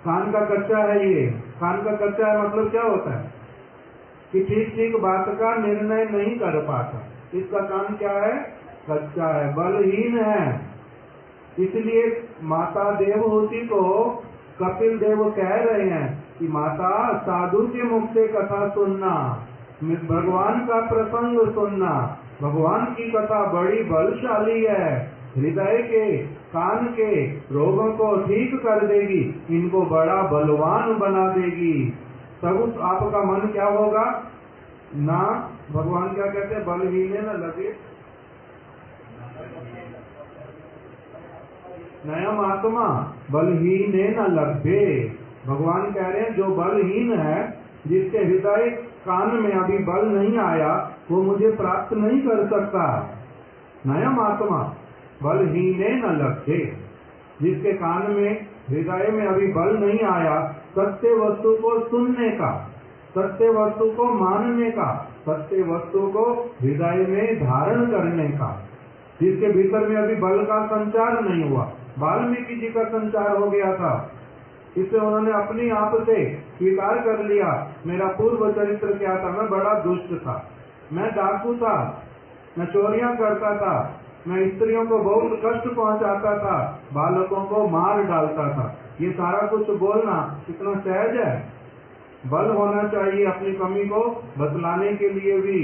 कान का कच्चा है। ये कान का कच्चा है मतलब क्या होता है कि ठीक ठीक बात का निर्णय नहीं कर पाता, इसका कान क्या है, कच्चा है, बलहीन है। इसलिए माता देवहूति को कपिल देव कह रहे हैं कि माता साधु के मुख से कथा सुनना, भगवान का प्रसंग सुनना, भगवान की कथा बड़ी बलशाली है, हृदय के कान के रोगों को ठीक कर देगी, इनको बड़ा बलवान बना देगी। तब उस आपका मन क्या होगा ना, भगवान क्या कहते हैं, बलहीने न लगे नयम आत्मा बलहीने न लगे। भगवान कह रहे हैं जो बलहीन है, जिसके हृदय कान में अभी बल नहीं आया, वो मुझे प्राप्त नहीं कर सकता। नयम आत्मा बलहीने न लगे, जिसके कान में हृदय में अभी बल नहीं आया सत्य वस्तु को सुनने का, सत्य वस्तु को मानने का, सत्य वस्तु को हृदय में धारण करने का, जिसके भीतर में अभी बल का संचार नहीं हुआ। वाल्मीकि जी का संचार हो गया था, इससे उन्होंने अपनी आप से स्वीकार कर लिया, मेरा पूर्व चरित्र क्या था, मैं बड़ा दुष्ट था, मैं डाकू था, मैं चोरियां करता था, मैं स्त्रियों को बहुत कष्ट पहुंचाता था, बालकों को मार डालता था। ये सारा कुछ बोलना कितना सहज है। बल होना चाहिए अपनी कमी को बतलाने के लिए भी।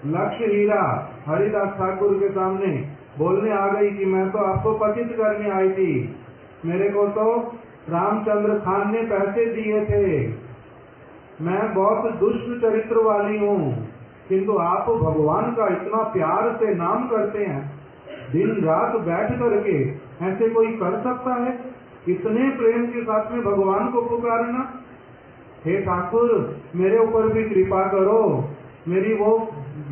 लक्ष्य हीरा हरिदास ठाकुर के सामने बोलने आ गई कि मैं तो आपको पतित करने आई थी, मेरे को तो रामचंद्र खान ने पैसे दिए थे, मैं बहुत दुष्ट चरित्र वाली हूँ, किंतु आप भगवान का इतना प्यार से नाम करते हैं, दिन रात बैठ करके ऐसे कोई कर सकता है? इतने प्रेम के साथ में भगवान को पुकारना। हे ठाकुर, मेरे ऊपर भी कृपा करो, मेरी वो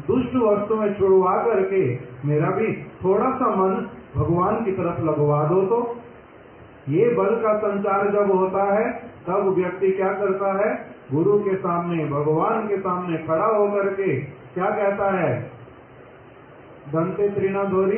दुष्ट वस्तुएं छुड़वा करके मेरा भी थोड़ा सा मन भगवान की तरफ लगवा दो। तो ये बल का संचार जब होता है तब व्यक्ति क्या करता है, गुरु के सामने, भगवान के सामने खड़ा होकर के क्या कहता है, दंते त्रिना धोरी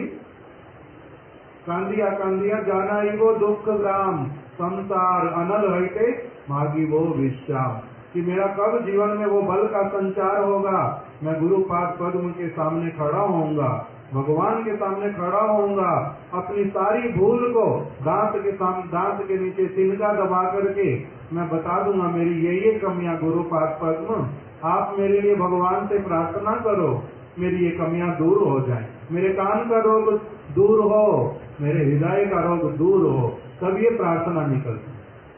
कांदिया कांदिया जाना ही वो दुख ग्राम, संसार अनल हटे मागी वो विश्राम। कि मेरा कब जीवन में वो बल का संचार होगा, मैं गुरु पाद पद्म के सामने खड़ा होऊंगा, भगवान के सामने खड़ा होऊंगा, अपनी सारी भूल को दांत के नीचे तिनका दबा करके मैं बता दूंगा, मेरी ये कमियां गुरु पाद पद्म, आप मेरे लिए भगवान से प्रार्थना करो, मेरी ये कमियां दूर हो जाएं, मेरे कान का रोग दूर हो, मेरे हृदय का रोग दूर हो, तब ये प्रार्थना निकलती,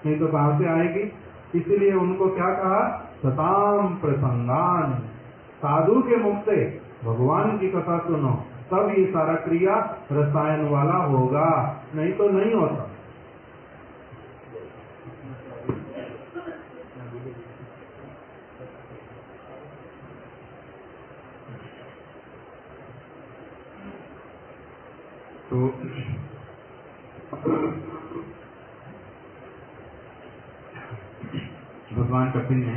नहीं तो कहां से आएगी। इसलिए उनको क्या कहा, सताम प्रसंगान, साधु के मुख से भगवान की कथा सुनो, तब ये सारा क्रिया रसायन वाला होगा, नहीं तो नहीं होता। तो भगवान कपिल ने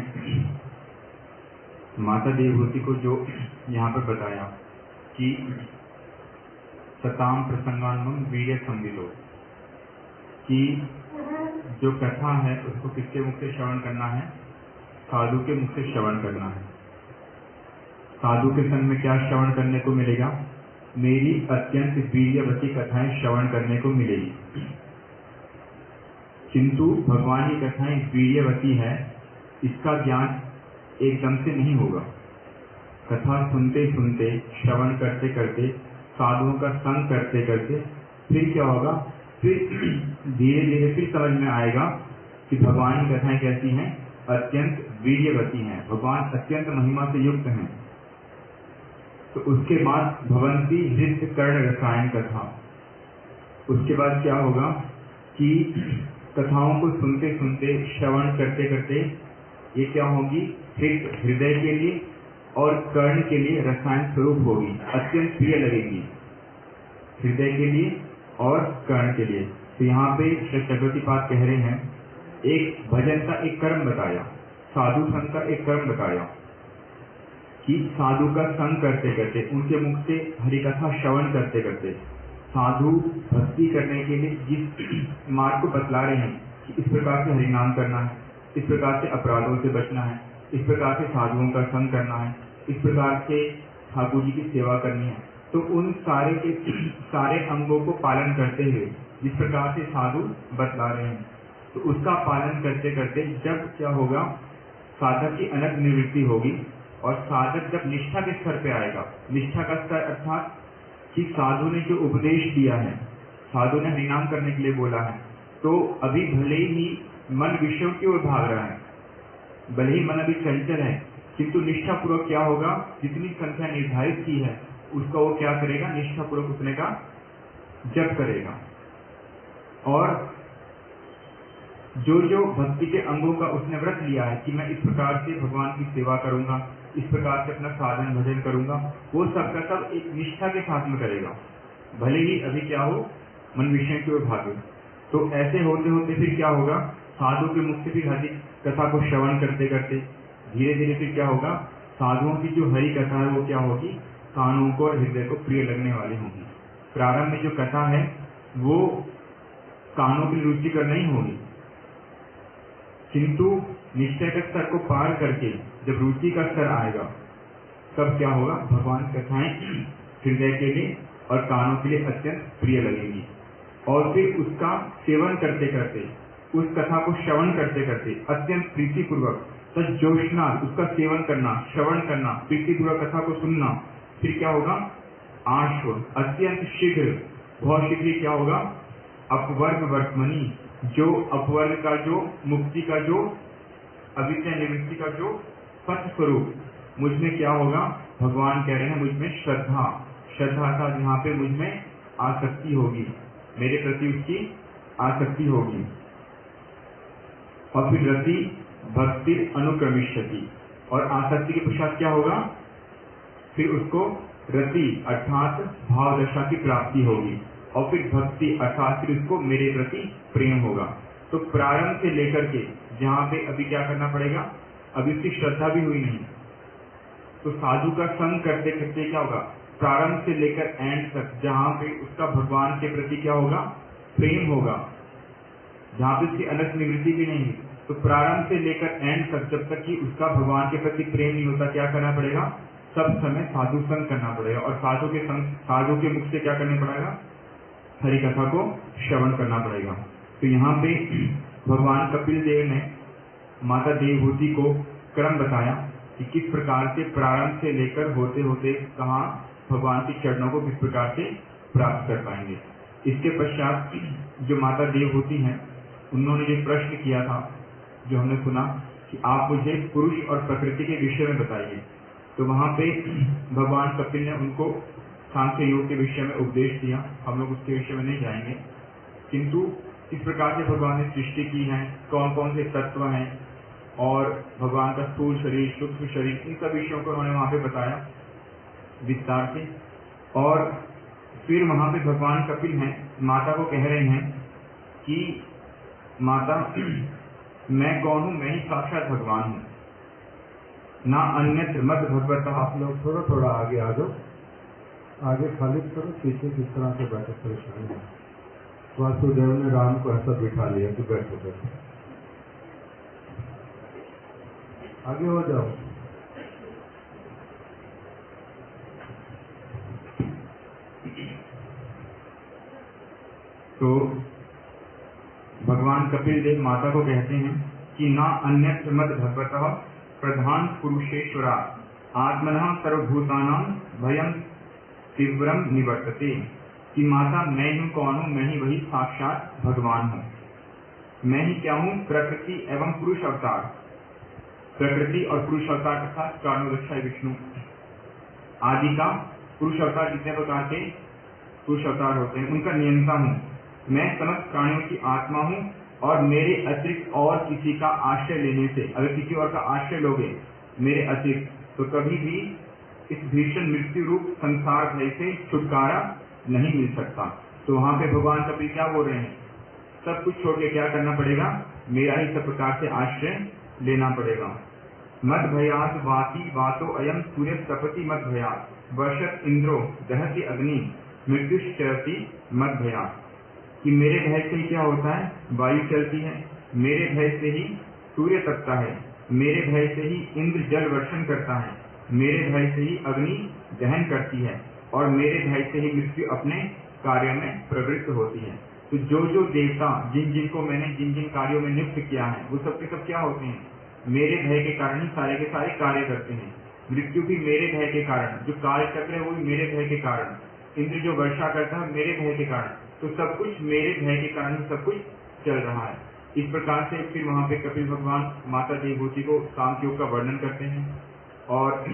माता देवहूति को जो यहाँ पर बताया कि सताम प्रसंगान्वम वीर्य संविदो, कि जो कथा है उसको किसके मुख से श्रवण करना है, साधु के मुख से श्रवण करना है। साधु के संग में क्या श्रवण करने को मिलेगा, मेरी अत्यंत वीर्यवती कथाएं श्रवण करने को मिलेगी। किंतु भगवान की कथाएं वीर्यवती है, इसका ज्ञान एकदम से नहीं होगा। कथा सुनते सुनते, श्रवण करते करते, साधुओं का संग करते करते फिर क्या होगा, फिर धीरे धीरे फिर समझ में आएगा कि भगवान की कथाएं कैसी हैं, अत्यंत वीर्यवती हैं, भगवान अत्यंत महिमा से युक्त हैं। तो उसके बाद भवंती हृदय कर्ण रसायन कथा, उसके बाद क्या होगा कि कथाओं को सुनते सुनते, श्रवण करते करते ये क्या होगी, हृदय के लिए और कर्ण के लिए रसायन स्वरूप होगी, अत्यंत प्रिय लगेगी हृदय के लिए और कर्ण के लिए। तो यहाँ पे श्री चक्रवर्तीपाद कह रहे हैं, एक भजन का एक कर्म बताया, साधु संग का एक कर्म बताया कि साधु का संग करते करते, उनके मुख से हरिकथा श्रवण करते करते, साधु भक्ति करने के लिए जिस मार्ग को बतला रहे हैं कि इस प्रकार से हरिनाम करना है, इस प्रकार से अपराधों से बचना है, इस प्रकार से साधुओं का संग करना है, इस प्रकार से ठाकुर जी की सेवा करनी है, तो उन सारे के सारे अंगों को पालन करते हुए जिस प्रकार से साधु बतला रहे हैं, तो उसका पालन करते करते जब क्या होगा, साधक की अनग निवृत्ति होगी और साधक जब निष्ठा के स्तर पे आएगा, निष्ठा का स्तर अर्थात कि साधु ने जो उपदेश दिया है, साधु ने हरिनाम करने के लिए बोला है, तो अभी भले ही मन विषयों की ओर भाग रहा है, भले ही मन अभी चंचल है, किंतु निष्ठापूर्वक क्या होगा, जितनी संख्या निर्धारित की है उसका वो क्या करेगा, निष्ठापूर्वक उतने का जप करेगा। और जो जो भक्ति के अंगों का उसने व्रत लिया है कि मैं इस प्रकार से भगवान की सेवा करूंगा, इस प्रकार से अपना साधन भजन करूंगा, वो सब का सब एक निष्ठा के साथ में करेगा, भले ही अभी क्या हो, मन विषय की ओर भागे। तो ऐसे होते होते फिर क्या होगा, साधु के मुख से भी कथा को श्रवण करते करते धीरे धीरे फिर क्या होगा, साधुओं की जो हरि कथा है वो क्या होगी, कानों को और हृदय को प्रिय लगने वाली होगी। प्रारंभ में जो कथा है वो कानों की रुचिकर नहीं होगी, किंतु निश्चय के स्तर को पार करके जब रुचि का स्तर आएगा तब क्या होगा, भगवान कथाएं हृदय के लिए और कानों के लिए अत्यंत प्रिय लगेगी। और फिर उसका सेवन करते करते, उस कथा को श्रवण करते करते अत्यंत प्रीतिपूर्वक सजोषना उसका सेवन करना, श्रवण करना, प्रीतिपूर्वक कथा को सुनना, फिर क्या होगा, आश्व अत्यंत शीघ्र, बहुत शीघ्र क्या होगा, अपवर्ग वर्तमनी, जो अपवर्ग का जो मुक्ति का जो अविद्या निवृत्ति का जो पथ स्वरूप मुझ में क्या होगा, भगवान कह रहे हैं मुझ में श्रद्धा, श्रद्धा का यहाँ पे मुझ में आसक्ति होगी, मेरे प्रति उसकी आसक्ति होगी। और फिर रति भक्ति अनुक्रमिष्यति, और आसक्ति के पश्चात क्या होगा, फिर उसको रति अर्थात भाव दशा की प्राप्ति होगी, और फिर भक्ति अर्थात फिर उसको मेरे प्रति प्रेम होगा। तो प्रारंभ से लेकर के जहाँ पे अभी क्या करना पड़ेगा, अभी उसकी श्रद्धा भी हुई नहीं, तो साधु का संग करते करते क्या होगा, प्रारंभ से लेकर एंड तक जहाँ पे उसका भगवान के प्रति क्या होगा, प्रेम होगा, जहाँ पे उसकी अलग निवृत्ति भी नहीं, तो प्रारंभ से लेकर एंड तक जब तक कि उसका भगवान के प्रति प्रेम नहीं होता, क्या करना पड़ेगा, सब समय साधु संग करना पड़ेगा, और साधु के मुख से क्या करना पड़ेगा, हरि कथा को श्रवण करना पड़ेगा। तो यहाँ पे भगवान कपिल देव ने माता देवहूति को क्रम बताया कि किस प्रकार से प्रारंभ से लेकर होते होते कहाँ भगवान के चरणों को किस प्रकार से प्राप्त कर पाएंगे। इसके पश्चात जो माता देवहूति हैं उन्होंने जो प्रश्न किया था, जो हमने सुना कि आप मुझे पुरुष और प्रकृति के विषय में बताइए, तो वहाँ पे भगवान कपिल ने उनको सांख्य योग के विषय में उपदेश दिया। हम लोग उसके विषय में नहीं जाएंगे, किंतु किस प्रकार से भगवान ने सृष्टि की है, कौन कौन से तत्व हैं, और भगवान का स्थूल शरीर, सूक्ष्म शरीर, इन सब विषयों को उन्होंने वहाँ पे बताया विस्तार से। और फिर वहाँ पे भगवान कपिल हैं माता को कह रहे हैं कि माता मैं कौन हूँ, मैं ही साक्षात भगवान हूँ, ना अन्यत्र मत भगवतः। आप लोग थोड़ा थोड़ा आगे आ जाओ, आगे खाली करो, पीछे किस तरह से बैठे परेशान है। वासुदेव ने राम को ऐसा बिठा लिया कि बैठो बैठो, आगे हो जाओ। तो भगवान कपिल देव माता को कहते हैं कि ना अन्यत्र मत भगवतः प्रधान पुरुषेश्वरा आत्मनः सर्वभूतानां भयं तीव्रम निवर्तते, कि माता मैं ही कौन हूँ, मैं ही वही साक्षात भगवान हूँ। मैं ही क्या हूँ, प्रकृति एवं पुरुष अवतार, प्रकृति और पुरुष अवतार अर्थात कारणोदक्षाय विष्णु आदि का पुरुष अवतार, जितने प्रकार के पुरुष अवतार होते हैं उनका नियंता हूँ। मैं समस्त प्राणियों की आत्मा हूँ, और मेरे अतिरिक्त और किसी का आश्रय लेने से, अगर किसी और का आश्रय लोगे मेरे अतिरिक्त, तो कभी भी इस भीषण मृत्यु रूप संसार भय से छुटकारा नहीं मिल सकता। तो वहां पे भगवान कपिल क्या बोल रहे हैं, सब कुछ छोड़ के क्या करना पड़ेगा, मेरा ही सब प्रकार से आश्रय लेना पड़ेगा। मद भयात वाति वातो अयम सूर्य तपति मद भयात, वर्षत इंद्रो दहति अग्नि मृत्युश्चरति मद भयात, कि मेरे भय से ही क्या होता है, वायु चलती है, मेरे भय से ही सूर्य तपता है, मेरे भय से ही इंद्र जल वर्षण करता है, मेरे भय से ही अग्नि दहन करती है, और मेरे भय से ही मृत्यु अपने कार्य में प्रवृत्त होती है। तो जो जो देवता जिन जिनको मैंने जिन जिन कार्यों में नियुक्त किया है वो सब के सब क्या होते हैं, मेरे भय के कारण ही सारे के सारे कार्य करते हैं। मृत्यु भी मेरे भय के कारण, जो काल चक्र है वो भी मेरे भय के कारण, इंद्र जो वर्षा करता है मेरे भय के कारण, तो सब कुछ मेरे भय के कारण ही सब कुछ चल रहा है। इस प्रकार से फिर वहाँ पे कपिल भगवान माता देवहूति को सांख्य योग का वर्णन करते हैं, और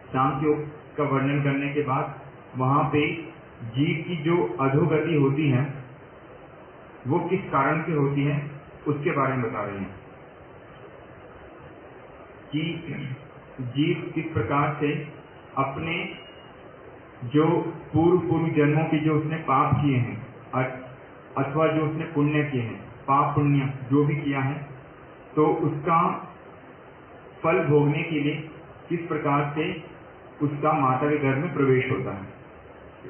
सांख्य योग का वर्णन करने के बाद वहाँ पे जीव की जो अधोगति होती है वो किस कारण से होती है उसके बारे में बता रहे हैं, कि जीव किस प्रकार से अपने जो पूर्व जन्मों के जो उसने पाप किए हैं अथवा जो उसने पुण्य किए हैं, पाप पुण्य जो भी किया है तो उसका फल भोगने के लिए किस प्रकार से उसका माता के गर्भ में प्रवेश होता है,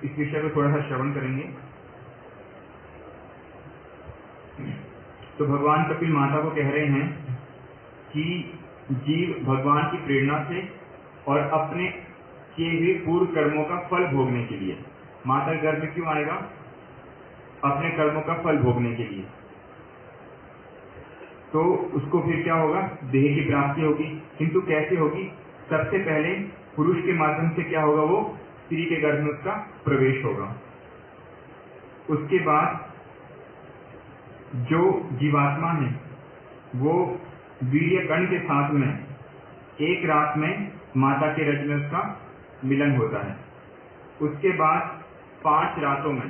इस विषय को थोड़ा सा श्रवण करेंगे। तो भगवान कपिल माता को कह रहे हैं कि जीव भगवान की प्रेरणा से और अपने किए हुए पूर्व कर्मों का फल भोगने के लिए माता के गर्भ में क्यों आएगा? अपने कर्मों का फल भोगने के लिए। तो उसको फिर क्या होगा? देह की प्राप्ति होगी। किंतु कैसे होगी? सबसे पहले पुरुष के माध्यम से क्या होगा? वो स्त्री के गर्भ में उसका प्रवेश होगा। उसके बाद जो जीवात्मा है वो वीर्य कण के साथ में एक रात में माता के रज में उसका मिलन होता है। उसके बाद 5 रातों में,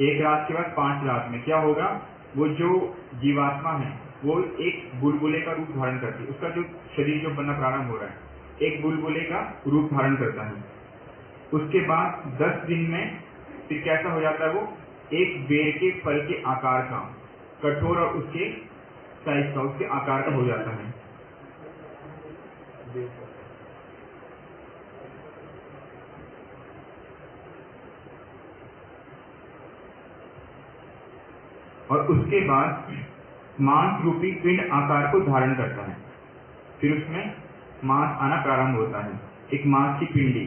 एक रात के बाद 5 रात में क्या होगा? वो जो जीवात्मा है वो एक बुलबुले का रूप धारण करती है। उसका जो शरीर जो बनना प्रारंभ हो रहा है एक बुलबुले का रूप धारण करता है। उसके बाद 10 दिन में फिर कैसा हो जाता है? वो एक बेर के फल के आकार का, कठोर और उसके साइज का, उसके आकार का हो जाता है। और उसके बाद मांस रूपी पिंड आकार को धारण करता है। फिर उसमें मांस आना प्रारंभ होता है, एक मांस की पिंडी।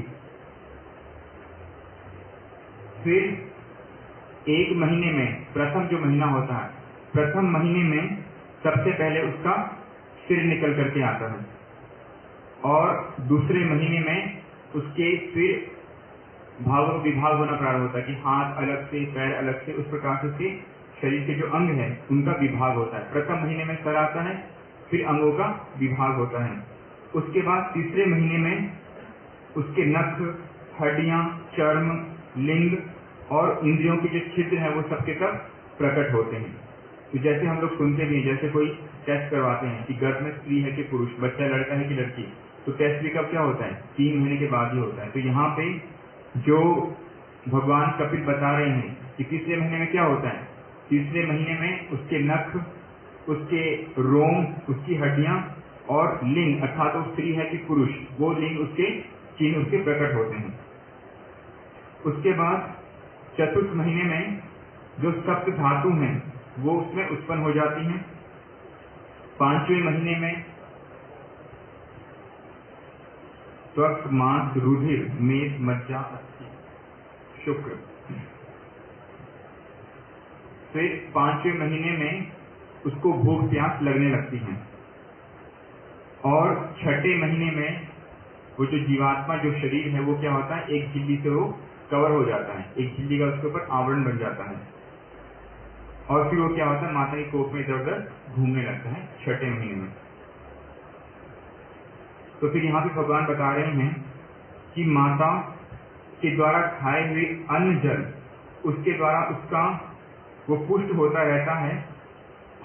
फिर 1 महीने में, प्रथम जो महीना होता है, प्रथम महीने में सबसे पहले उसका सिर निकल करके आता है और दूसरे महीने में उसके फिर भागों विभाग होना प्रारंभ होता है कि हाथ अलग से, पैर अलग से, उस प्रकार से उसके शरीर के जो अंग है उनका विभाग होता है। प्रथम महीने में सर आता है, फिर अंगों का विभाग होता है। उसके बाद तीसरे महीने में उसके नख, हड्डियां, चर्म, लिंग और इंद्रियों के जो छिद्र है वो सबके सब प्रकट होते हैं। तो जैसे हम लोग सुनते भी हैं, जैसे कोई टेस्ट करवाते हैं कि गर्भ में स्त्री है कि पुरुष, बच्चा लड़का है कि लड़की, तो टेस्ट भी कब क्या होता है? 3 महीने के बाद ही होता है। तो यहाँ पे जो भगवान कपिल बता रहे हैं कि तीसरे महीने में क्या होता है? तीसरे महीने में उसके नख, उसके रोम, उसकी हड्डियां और लिंग, अर्थात वो स्त्री है कि पुरुष, वो लिंग उसके चिन्ह उसके प्रकट होते हैं। उसके बाद चतुर्थ महीने में जो सप्त धातु हैं वो उसमें उत्पन्न हो जाती हैं। 5वें महीने में त्वक, मांस, रुधिर, मेद, मज्जा, अस्थि, शुक्र। फिर 5वें महीने में उसको भूख प्यास लगने लगती है और 6ठे महीने में वो जो जीवात्मा जो शरीर है वो क्या होता है? एक झिल्ली से वो कवर हो जाता है, एक झिल्ली का उसके ऊपर आवरण बन जाता है और फिर वो क्या होता है? माता की कोख में इधर उधर घूमने लगता है 6ठे महीने में। तो फिर यहाँ पे भगवान बता रहे हैं कि माता के द्वारा खाए हुए अन्न जल, उसके द्वारा उसका वो पुष्ट होता रहता है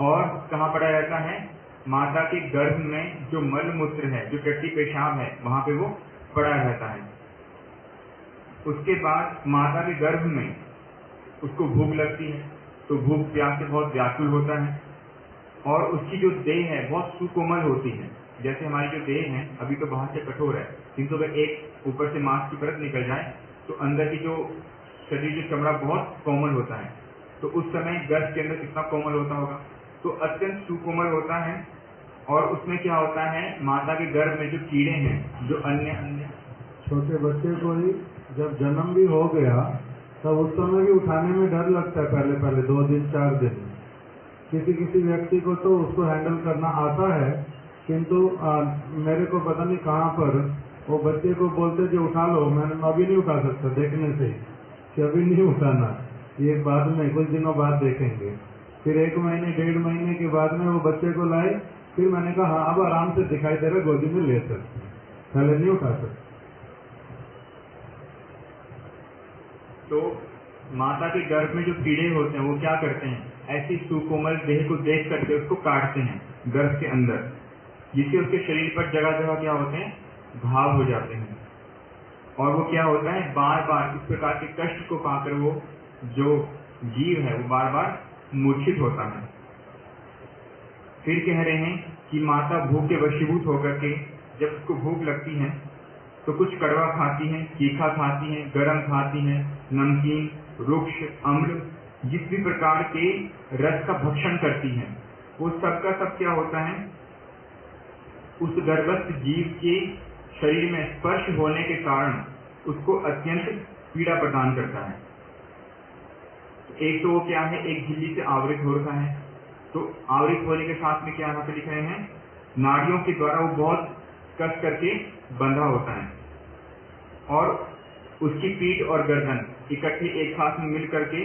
और कहाँ पड़ा रहता है? माता के गर्भ में जो मल मूत्र है, जो टट्टी पेशाब है, वहां पे वो पड़ा रहता है। उसके बाद माता के गर्भ में उसको भूख लगती है, तो भूख प्यास से बहुत व्याकुल होता है और उसकी जो देह है बहुत सुकोमल होती है। जैसे हमारी जो देह है अभी तो बाहर से कठोर है, किंतु अगर एक ऊपर से मांस की परत निकल जाए तो अंदर की जो शरीर जो चमड़ा बहुत कोमल होता है। तो उस समय गर्भ के अंदर कितना कोमल होता होगा? तो अत्यंत सुकोमल होता है और उसमें क्या होता है? माता के गर्भ में जो कीड़े हैं, जो अन्य छोटे बच्चे को ही जब जन्म भी हो गया तब उस समय भी उठाने में डर लगता है, पहले 2 दिन 4 दिन। किसी व्यक्ति को तो उसको हैंडल करना आता है, किंतु मेरे को पता नहीं कहाँ पर वो बच्चे को बोलते जो उठा लो, मैंने अभी नहीं उठा सकता, देखने से कि अभी नहीं उठाना, ये बाद में कुछ दिनों बाद देखेंगे। फिर 1 महीने 1.5 महीने के बाद में वो बच्चे को लाए, फिर मैंने कहा हाँ अब आराम से दिखाई दे रहा, गोदी में ले सकते, पहले नहीं उठा सकते। तो माता के गर्भ में जो कीड़े होते हैं वो क्या करते हैं? ऐसी सुकोमल देह को देख करके उसको काटते हैं गर्भ के अंदर, जिससे उसके शरीर पर जगह जगह क्या होते हैं? घाव हो जाते हैं और वो क्या होता है? बार बार इस प्रकार के कष्ट को पाकर वो जो जीव है वो बार बार मूर्छित होता है। फिर कह रहे हैं कि माता भूख के वशीभूत होकर के जब उसको भूख लगती है तो कुछ कड़वा खाती है, तीखा खाती है, गरम खाती है, नमकीन, रुक्ष, अम्ल, जिस भी प्रकार के रस का भक्षण करती है, वो सबका सब क्या होता है, उस गर्भस्थ जीव के शरीर में स्पर्श होने के कारण उसको अत्यंत पीड़ा प्रदान करता है। एक तो वो क्या है, एक झिल्ली से आवृत हो रखा है, तो आवृत होने के साथ में क्या यहाँ पे लिख रहे हैं, नाड़ियों के द्वारा वो बहुत कस करके बंधा होता है और उसकी पीठ और गर्दन इकट्ठे एक साथ में मिल करके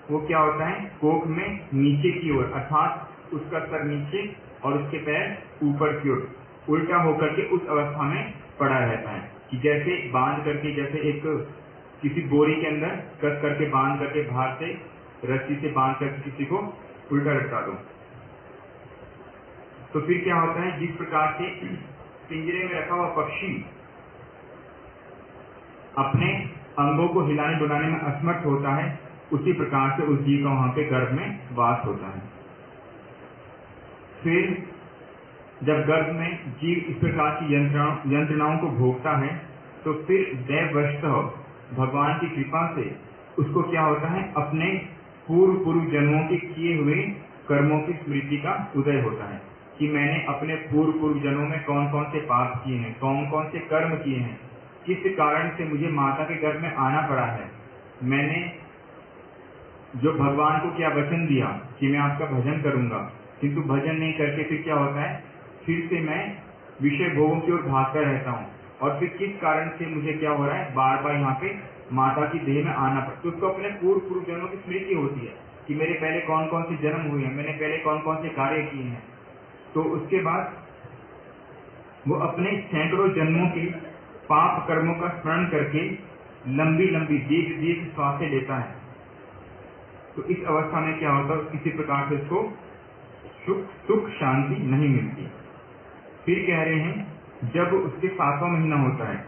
वो क्या होता है, कोख में नीचे की ओर, अर्थात उसका सर नीचे और उसके पैर ऊपर की ओर उल्टा होकर के उस अवस्था में पड़ा रहता है कि जैसे बांध करके, जैसे एक किसी बोरी के अंदर कस करके बांध करके बाहर से रस्सी से बांध करके किसी को उल्टा लटका दो। तो फिर क्या होता है, जिस प्रकार से पिंजरे में रखा हुआ पक्षी अपने अंगों को हिलाने डुलाने में असमर्थ होता है, उसी प्रकार से उस जीव का वहां पे गर्भ में वास होता है। फिर जब गर्भ में जीव इस प्रकार की यंत्रणाओं को भोगता है तो फिर दैववशतः भगवान की कृपा से उसको क्या होता है, अपने पूर्व जन्मों के किए हुए कर्मों की स्मृति का उदय होता है कि मैंने अपने पूर्व जन्मों में कौन कौन से पाप किए हैं, कौन कौन से कर्म किए हैं, किस कारण से मुझे माता के गर्भ में आना पड़ा है, मैंने जो भगवान को क्या वचन दिया कि मैं आपका भजन करूंगा, किंतु भजन नहीं करके फिर क्या होता है, फिर से मैं विषय भोगों की ओर भागता रहता हूँ और फिर किस कारण से मुझे क्या हो रहा है, बार बार यहाँ पे माता की देह में आना पड़ता है। तो उसको अपने पूर्व जन्मों की स्मृति होती है कि मेरे पहले कौन कौन से जन्म हुए हैं, मैंने पहले कौन कौन से कार्य किए हैं। तो उसके बाद वो अपने सैकड़ों जन्मों के पाप कर्मों का स्मरण करके लंबी लंबी दीर्घ श्वासें लेता है। तो इस अवस्था में क्या होता है, किसी प्रकार से उसको सुख शांति नहीं मिलती। फिर कह रहे हैं, जब उसके 7वां महीना होता है,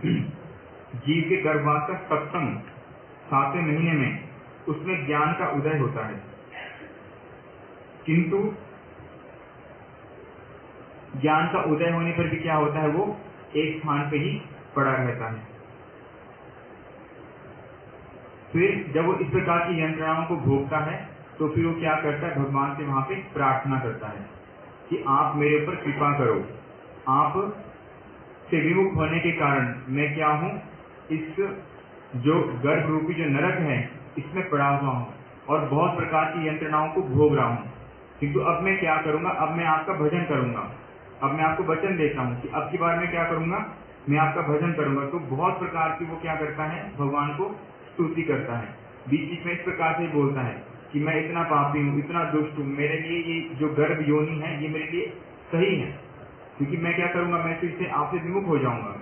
जीव के गर्भवास का 7वें महीने में उसमें ज्ञान का उदय होता है, किंतु ज्ञान का उदय होने पर भी क्या होता है, वो एक स्थान पे ही पड़ा रहता है। फिर जब वो इस प्रकार की यंत्रणाओं को भोगता है तो फिर वो क्या करता है, भगवान से वहां पे प्रार्थना करता है कि आप मेरे ऊपर कृपा करो, आप से विमुख होने के कारण मैं क्या हूँ, इस जो गर्भ रूपी जो नरक है इसमें पड़ा हुआ हूँ और बहुत प्रकार की यंत्रणाओं को भोग रहा हूँ, किंतु अब मैं क्या करूंगा, अब मैं आपका भजन करूंगा, अब मैं आपको वचन देता हूँ कि अब की बार मैं क्या करूंगा, मैं आपका भजन करूंगा। तो बहुत प्रकार की वो क्या करता है, भगवान को स्तुति करता है, बीच बीच में इस प्रकार से बोलता है कि मैं इतना पापी हूँ, इतना दुष्ट हूँ, मेरे लिए ये जो गर्भ योनि है ये मेरे लिए सही है, क्योंकि मैं क्या करूंगा, मैं फिर से आपसे विमुख हो जाऊंगा,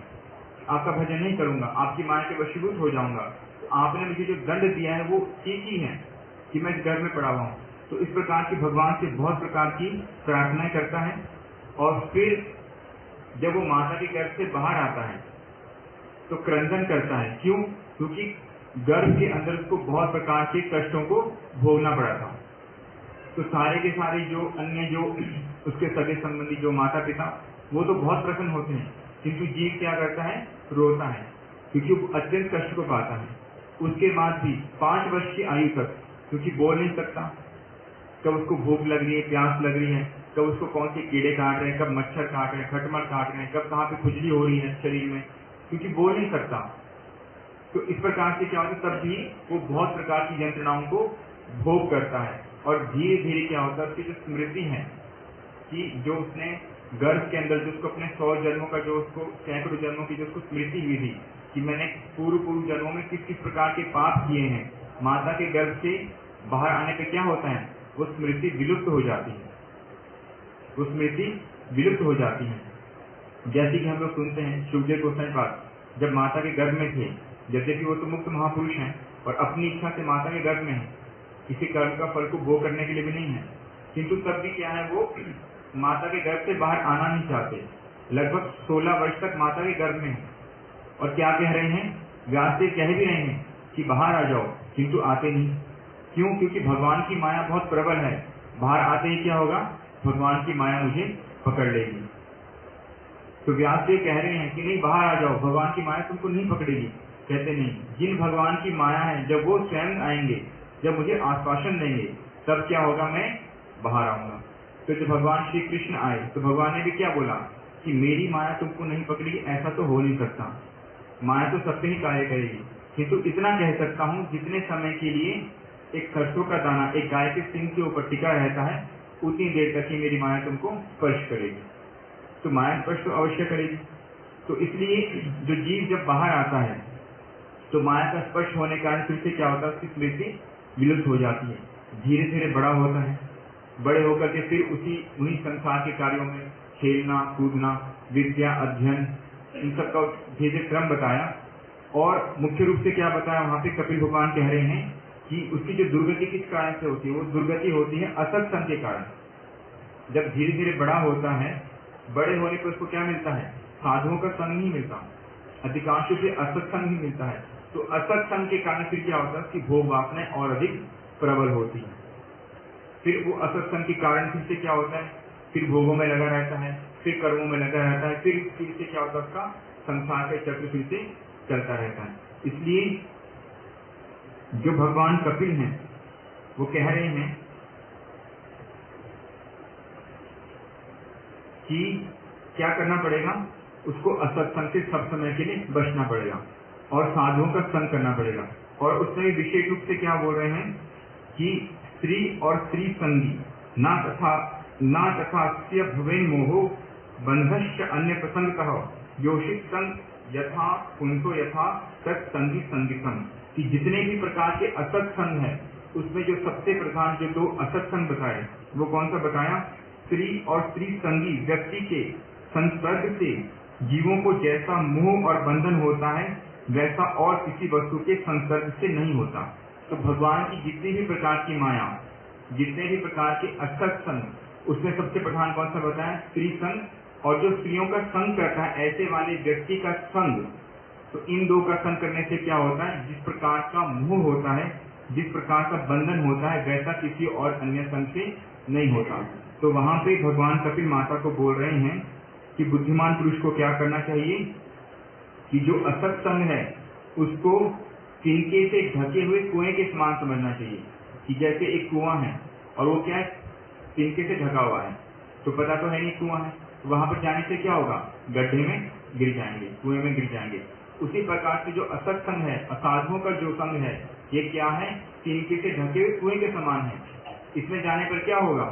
आपका भजन नहीं करूंगा, आपकी माया के वशीभूत हो जाऊंगा। तो आपने मुझे जो दंड दिया है वो ठीक ही है कि मैं इस गर्भ में पड़ा हुआ हूँ। तो इस प्रकार की भगवान से बहुत प्रकार की प्रार्थनाएं करता है और फिर जब वो माता के गर्भ से बाहर आता है तो क्रंदन करता है। क्यों? क्योंकि गर्भ के अंदर उसको बहुत प्रकार के कष्टों को भोगना पड़ा था। तो सारे के सारे जो अन्य जो उसके सगे संबंधी जो माता पिता वो तो बहुत प्रसन्न होते हैं, किंतु जीव क्या करता है, रोता है, क्योंकि वो अत्यंत कष्ट को पाता है। उसके बाद भी 5 वर्ष की आयु तक, क्योंकि बोल नहीं सकता, कब उसको भूख लग रही है, प्यास लग रही है, कब उसको कौन से कीड़े काट रहे हैं, कब मच्छर काट रहे हैं, खटमल काट रहे हैं, कब कहाँ पे खुजली हो रही है शरीर में, क्योंकि बोल नहीं सकता। तो इस प्रकार से क्या होता है, तब भी वो बहुत प्रकार की यंत्रणाओं को भोग करता है और धीरे धीरे क्या होता है, उसकी जो स्मृति है कि जो उसने गर्भ के अंदर जो उसको अपने 100 जन्मों का जो उसको सैकड़ों जन्मों की जो उसको स्मृति हुई थी कि मैंने पूर्व जन्मों में किस किस प्रकार के पाप किए हैं, माता के गर्भ से बाहर आने पे क्या होता है, वो स्मृति विलुप्त हो जाती है, वो स्मृति विलुप्त हो जाती है। जैसे कि हम लोग सुनते हैं सुखदेव गोस्वामी पाद जब माता के गर्भ में थे, यद्यपि वो तो मुक्त महापुरुष हैं और अपनी इच्छा से माता के गर्भ में है, किसी कर्म का फल को भोग करने के लिए भी नहीं है, किंतु तब भी क्या है, वो माता के गर्भ से बाहर आना नहीं चाहते। लगभग 16 वर्ष तक माता के गर्भ में है और क्या कह रहे हैं, व्यासदेव कह भी रहे हैं कि बाहर आ जाओ, किंतु आते नहीं। क्यों? क्योंकि भगवान की माया बहुत प्रबल है, बाहर आते ही क्या होगा, भगवान की माया मुझे पकड़ लेगी। तो व्यास जी कह रहे हैं कि नहीं, बाहर आ जाओ, भगवान की माया तुमको नहीं पकड़ेगी। कहते नहीं, जिन भगवान की माया है जब वो स्वयं आएंगे, जब मुझे आश्वासन देंगे, तब क्या होगा, मैं बाहर आऊंगा। तो जब भगवान श्री कृष्ण आए तो भगवान ने भी क्या बोला कि मेरी माया तुमको नहीं पकड़ेगी, ऐसा तो हो नहीं सकता, माया तो सब पे ही कार्य करेगी, किंतु इतना कह सकता हूँ जितने समय के लिए एक सरसों का दाना एक गाय के सिंग के ऊपर टिका रहता है, उतनी देर तक ही मेरी माया तुमको स्पर्श करेगी। तो माया स्पर्श तो अवश्य करेगी। तो इसलिए जो जीव जब बाहर आता है तो माया का स्पर्श होने के कारण फिर से क्या होता है, उसकी स्मृति विलुप्त हो जाती है, धीरे धीरे बड़ा होता है, बड़े होकर के फिर उन्हीं संसार के कार्यों में खेलना कूदना, विद्या अध्ययन, इन सब का धीरे धीरे क्रम बताया। और मुख्य रूप से क्या बताया वहां पे, कपिल भगवान कह रहे हैं कि उसकी जो दुर्गति किस कारण से होती है, वो दुर्गति होती है असत्संग के कारण। जब धीरे धीरे बड़ा होता है, बड़े होने पर उसको क्या मिलता है, साधुओं का संग नहीं मिलता, अधिकांश से असत्संग ही मिलता है। तो असत्संग के कारण फिर क्या होता है कि भोग वासनाएं और अधिक प्रबल होती है। फिर वो असत्संग के कारण फिर से क्या होता है, फिर भोगों में लगा रहता है, फिर कर्मों में लगा रहता है, फिर से क्या होता है, उसका संसार का चक्र फिर से चलता रहता है। इसलिए जो भगवान कपिल हैं वो कह रहे हैं कि क्या करना पड़ेगा, उसको असत्संग से सब समय के लिए बचना पड़ेगा और साधुओं का संग करना पड़ेगा। और उसमें विशेष रूप से क्या बोल रहे हैं कि स्त्री और स्त्री संगी ना तथा भवेन मोहो बंधश्च अन्य प्रसंग कहो योषित संग यथा पुंसो यथा सत्संगी संगीतम, कि जितने भी प्रकार के असत्संग है उसमें जो सबसे प्रधान जो दो असत्संग बताए वो कौन सा बताया, स्त्री और स्त्री संगी व्यक्ति के संसर्ग से जीवों को जैसा मोह और बंधन होता है वैसा और किसी वस्तु के संसर्ग से नहीं होता। तो भगवान की जितनी भी प्रकार की माया, जितने भी प्रकार के असत्संग, उसमें सबसे प्रधान कौन सा बताया, स्त्री संग, और जो स्त्रियों का संग करता है ऐसे वाले व्यक्ति का संग। तो इन दो का संग करने से क्या होता है, जिस प्रकार का मोह होता है, जिस प्रकार का बंधन होता है, वैसा किसी और अन्य संग से नहीं होता। तो वहां पे भगवान कपिल माता को बोल रहे हैं कि बुद्धिमान पुरुष को क्या करना चाहिए कि जो असत्संग है उसको तिनके से ढके हुए कुएं के समान समझना चाहिए। कि जैसे एक कुआं है और वो क्या है, तिनके से ढका हुआ है, तो पता तो है नहीं कुआं है, वहां पर जाने से क्या होगा, गड्ढे में गिर जाएंगे, कुएं में गिर जाएंगे। उसी प्रकार से जो असत्संग है, असाधुओं का जो संग है, ये क्या है, तिनके से ढके हुए कुएं के समान है। इसमें जाने पर क्या होगा,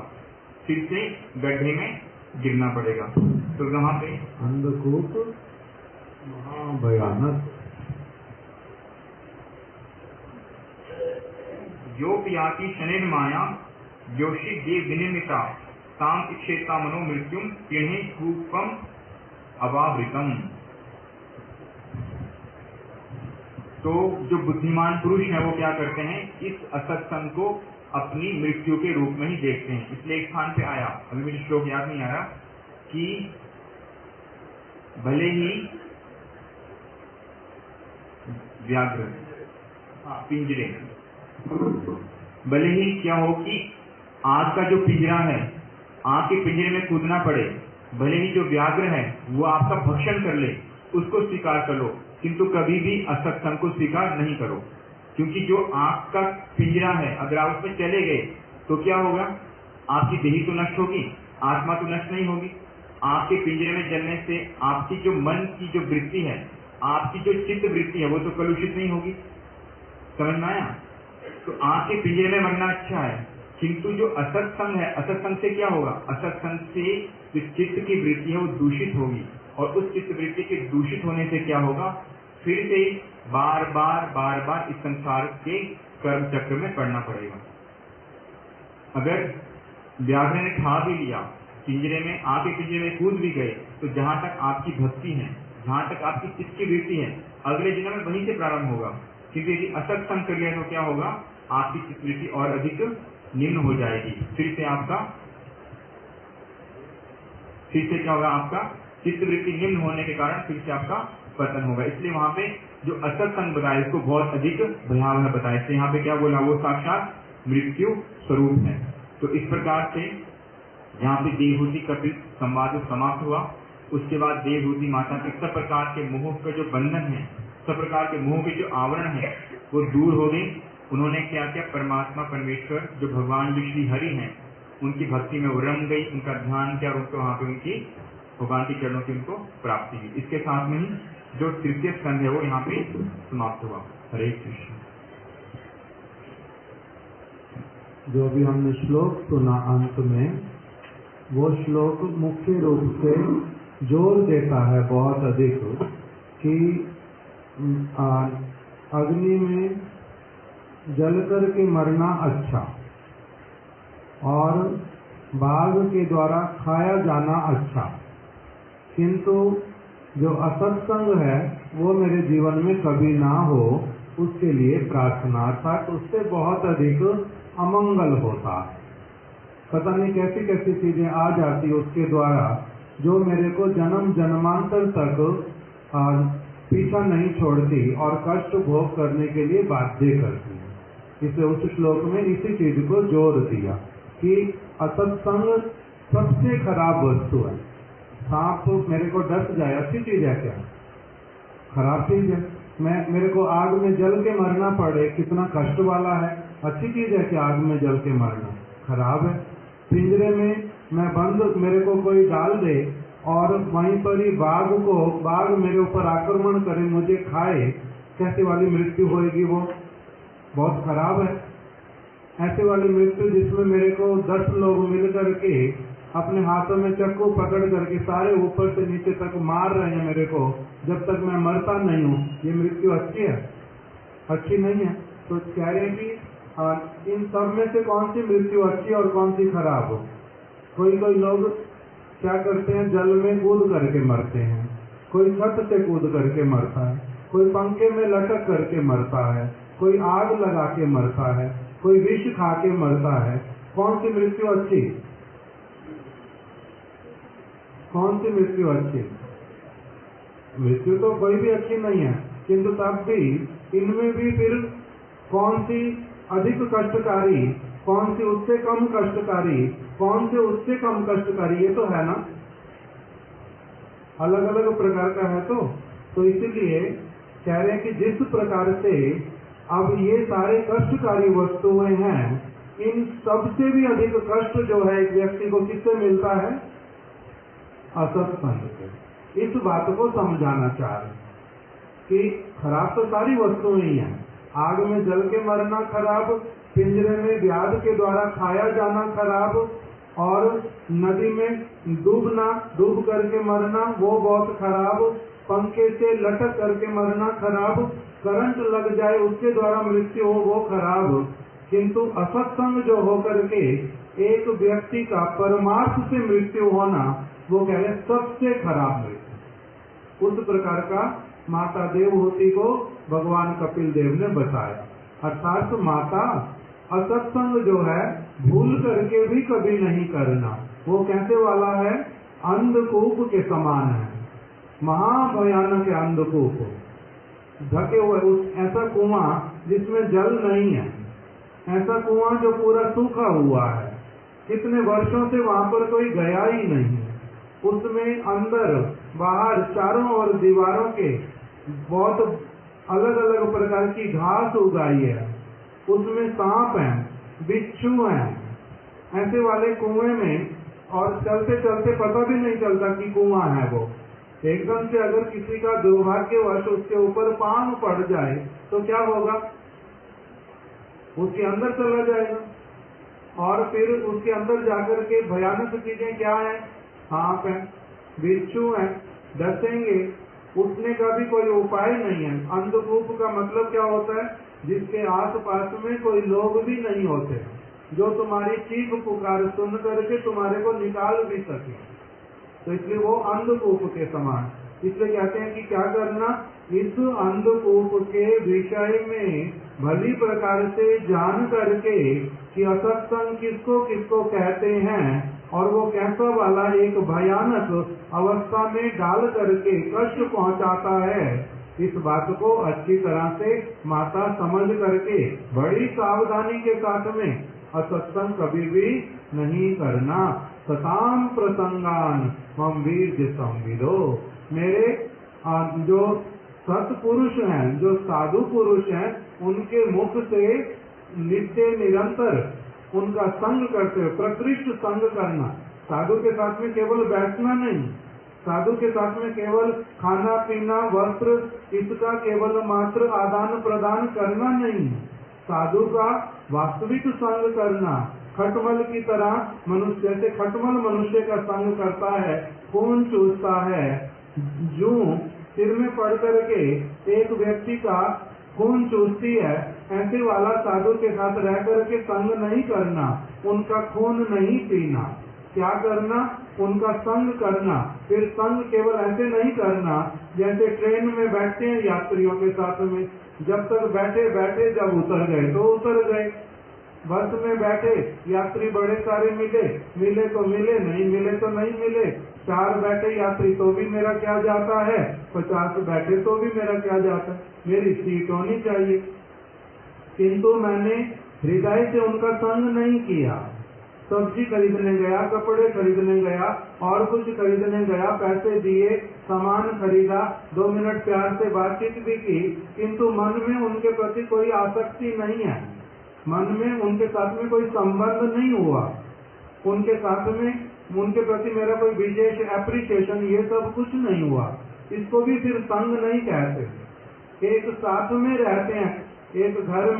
फिर से गड्ढे में गिरना पड़ेगा। तो वहां पे अंधकूप महाभयानक, जो पियाति शनिर माया योषि देव विनिर्मिता ताम इक्षेता मनो मृत्युम पिणे कूपम अवावृतम। तो जो बुद्धिमान पुरुष है वो क्या करते हैं, इस असत्संग को अपनी मृत्यु के रूप में ही देखते हैं। इसलिए एक स्थान पे आया, अभी मुझे श्लोक याद नहीं आ रहा, कि भले ही व्याघ्र पिंजरे, भले ही क्या हो कि आग का जो पिंजरा है, आग के पिंजरे में कूदना पड़े, भले ही जो व्याघ्र है वो आपका भक्षण कर ले, उसको स्वीकार कर लो, किंतु कभी भी असत्संग को स्वीकार नहीं करो। क्योंकि जो आग का पिंजरा है, अगर आप उसमें चले गए तो क्या होगा, आपकी देही तो नष्ट होगी, आत्मा तो नष्ट नहीं होगी। आग के पिंजरे में जलने से आपकी जो मन की जो वृत्ति है, आपकी जो चित्त वृत्ति है, वो तो कलुषित नहीं होगी। समझ में आया? तो आग के पिंजरे में मरना अच्छा है, किंतु जो असत्संग है, असत्संग से क्या होगा, असत्संग से जो चित्त की वृत्ति है वो दूषित होगी, और उस चित्त वृत्ति के दूषित होने से क्या होगा, फिर से बार बार इस संसार के कर्म चक्र में पड़ना पड़ेगा। अगर व्याघ्र ने खा भी लिया, पिंजरे में, आके पिंजरे में कूद भी गए, तो जहां तक आपकी भक्ति है, जहां तक आपकी चित्त की वृत्ति है, अगले जन्म में वहीं से प्रारंभ होगा। क्योंकि यदि असत्संग कर लिया तो क्या होगा, आपकी चित्त वृत्ति और अधिक निम्न हो जाएगी, फिर से क्या होगा, आपका चित्त वृत्ति निम्न होने के कारण फिर से आपका पतन होगा। इसलिए वहां पे जो असत्संग बताया इसको बहुत अधिक भयावह बताया। इसलिए यहाँ पे क्या बोला, वो साक्षात मृत्यु स्वरूप है। तो इस प्रकार से यहाँ पे देवहूति कपिल संवाद समाप्त हुआ। उसके बाद देवहूति माता के सब प्रकार के मोह का जो बंधन है, सब प्रकार के मोह के जो आवरण है वो दूर हो गए। उन्होंने क्या किया, परमात्मा परमेश्वर जो भगवान जो श्री हरि हैं उनकी भक्ति में वो रम गई, उनका ध्यान किया और उनको वहां पे उनकी भगवान के चरणों की उनको प्राप्ति हुई। इसके साथ में ही जो तृतीय स्कंध है वो यहाँ पे समाप्त हुआ। हरे कृष्ण। जो भी हमने श्लोक सुना अंत में, वो श्लोक मुख्य रूप से जोर देता है बहुत अधिक कि अग्नि में जलकर के मरना अच्छा और बाघ के द्वारा खाया जाना अच्छा, किंतु जो असत्संग है वो मेरे जीवन में कभी ना हो, उसके लिए प्रार्थना था। उससे बहुत अधिक अमंगल होता, पता नहीं कैसी कैसी चीजें आ जाती उसके द्वारा जो मेरे को जन्म जन्मांतर तक पीछा नहीं छोड़ती और कष्ट भोग करने के लिए बाध्य करती है। इसे उस श्लोक में इसी चीज को जोर दिया कि असत्संग सबसे खराब वस्तु है। सांप मेरे को डस जाए अच्छी चीज है क्या? खराब चीज है। मेरे को आग में जल के मरना पड़े, कितना कष्ट वाला है। अच्छी चीज है कि आग में जल के मरना? खराब है। पिंजरे में मैं बंद, मेरे को कोई डाल दे और वहीं पर ही बाघ मेरे ऊपर आक्रमण करे, मुझे खाए, कैसी वाली मृत्यु होएगी? वो बहुत खराब है। ऐसे वाली मृत्यु जिसमें मेरे को 10 लोग मिल करके अपने हाथों में चाकू पकड़ करके सारे ऊपर से नीचे तक मार रहे हैं मेरे को, जब तक मैं मरता नहीं हूँ, ये मृत्यु अच्छी है? अच्छी नहीं है। तो कह रहे हैं कि इन सब में से कौन सी मृत्यु अच्छी और कौन सी खराब हो? कोई लोग क्या करते हैं, जल में कूद करके मरते हैं, कोई छत से कूद करके मरता है, कोई पंखे में लटक करके मरता है, कोई आग लगा के मरता है, कोई विष खा के मरता है। कौन सी मृत्यु अच्छी? कौन सी मृत्यु अच्छी? मृत्यु तो कोई भी अच्छी नहीं है, किंतु तब भी इनमें भी फिर कौन सी अधिक कष्टकारी, कौन सी उससे कम कष्टकारी, कौन से उससे कम कष्टकारी, ये तो है ना, अलग अलग प्रकार का है। तो इसीलिए कह रहे हैं कि जिस प्रकार से अब ये सारे कष्टकारी वस्तुएं हैं, इन सबसे भी अधिक कष्ट जो है एक व्यक्ति को किससे मिलता है? असत्संग से। इस बात को समझाना चाह रहे कि खराब तो सारी वस्तुएं ही हैं। आग में जल के मरना खराब, पिंजरे में व्याध के द्वारा खाया जाना खराब, और नदी में डूब करके मरना वो बहुत खराब, पंखे से लटक करके मरना खराब, करंट लग जाए उसके द्वारा मृत्यु हो वो खराब। किंतु असत्संग जो होकर के एक व्यक्ति का परमार्थ से मृत्यु होना, वो कह रहे सबसे खराब मृत्यु। उस प्रकार का माता देवहूति को भगवान कपिल देव ने बताया। अर्थात माता असत्संग जो है भूल करके भी कभी नहीं करना। वो कैसे वाला है? अंधकूप के समान है, महाभयानक है अंधकूप, ढके हुए ऐसा कुआं जिसमें जल नहीं है, ऐसा कुआं जो पूरा सूखा हुआ है, कितने वर्षों से वहां पर कोई गया ही नहीं, उसमें अंदर बाहर चारों ओर दीवारों के बहुत अलग अलग प्रकार की घास उगाई है, उसमें सांप हैं, बिच्छू हैं, ऐसे वाले कुएं में, और चलते चलते पता भी नहीं चलता कि कुआं है वो। एकदम से अगर किसी का दुर्भाग्यवश उसके ऊपर पांव पड़ जाए तो क्या होगा? उसके अंदर चला जाएगा, और फिर उसके अंदर जाकर के भयानक चीजें क्या है? सांप है, बिच्छू है, डसेंगे, उठने का भी कोई उपाय नहीं है। अंधकूप का मतलब क्या होता है? जिसके आसपास में कोई लोग भी नहीं होते, जो तुम्हारी चीख पुकार सुन करके तुम्हारे को निकाल भी सके। तो इसलिए वो अंधकूप के समान। इसलिए कहते हैं कि क्या करना, इस अंधकूप के विषय में भली प्रकार से जान करके कि असत्संग किसको किसको कहते हैं और वो कैसा वाला एक भयानक अवस्था में डाल करके कष्ट पहुंचाता है, इस बात को अच्छी तरह से माता समझ करके बड़ी सावधानी के साथ में असत्संग कभी भी नहीं करना। सताम प्रसंगान मम वीर्य संविदो। मेरे जो सत्पुरुष हैं, जो साधु पुरुष हैं, उनके मुख से नित्य निरंतर उनका संग करते हुए प्रकृष्ट संग करना। साधु के साथ में केवल बैठना नहीं, साधु के साथ में केवल खाना पीना वस्त्र इसका केवल मात्र आदान प्रदान करना नहीं, साधु का वास्तविक संग करना। खटमल की तरह मनुष्य, जैसे खटमल मनुष्य का संग करता है, खून चूसता है, जूं सिर में पड़ करके एक व्यक्ति का खून चूसती है, ऐसे वाला साधु के साथ रह करके संग नहीं करना, उनका खून नहीं पीना। क्या करना? उनका संग करना। फिर संग केवल ऐसे नहीं करना जैसे ट्रेन में बैठते हैं यात्रियों के साथ में, जब तक बैठे बैठे, जब उतर गए तो उतर गए। बस में बैठे यात्री बड़े सारे मिले, मिले तो मिले, नहीं मिले तो नहीं मिले। 4 बैठे यात्री तो भी मेरा क्या जाता है, 50 बैठे तो भी मेरा क्या जाता है, मेरी सीट होनी चाहिए। किंतु मैंने हृदय से उनका संग नहीं किया। सब्जी खरीदने गया, कपड़े खरीदने गया, और कुछ खरीदने गया, पैसे दिए, सामान खरीदा, 2 मिनट प्यार से बातचीत भी की, किंतु मन में उनके प्रति कोई आसक्ति नहीं है, मन में उनके साथ में कोई संबंध नहीं हुआ, उनके साथ में उनके प्रति मेरा कोई विशेष एप्रिसिएशन, ये सब कुछ नहीं हुआ। इसको भी फिर संग नहीं कहते। एक साथ में रहते हैं, एक घर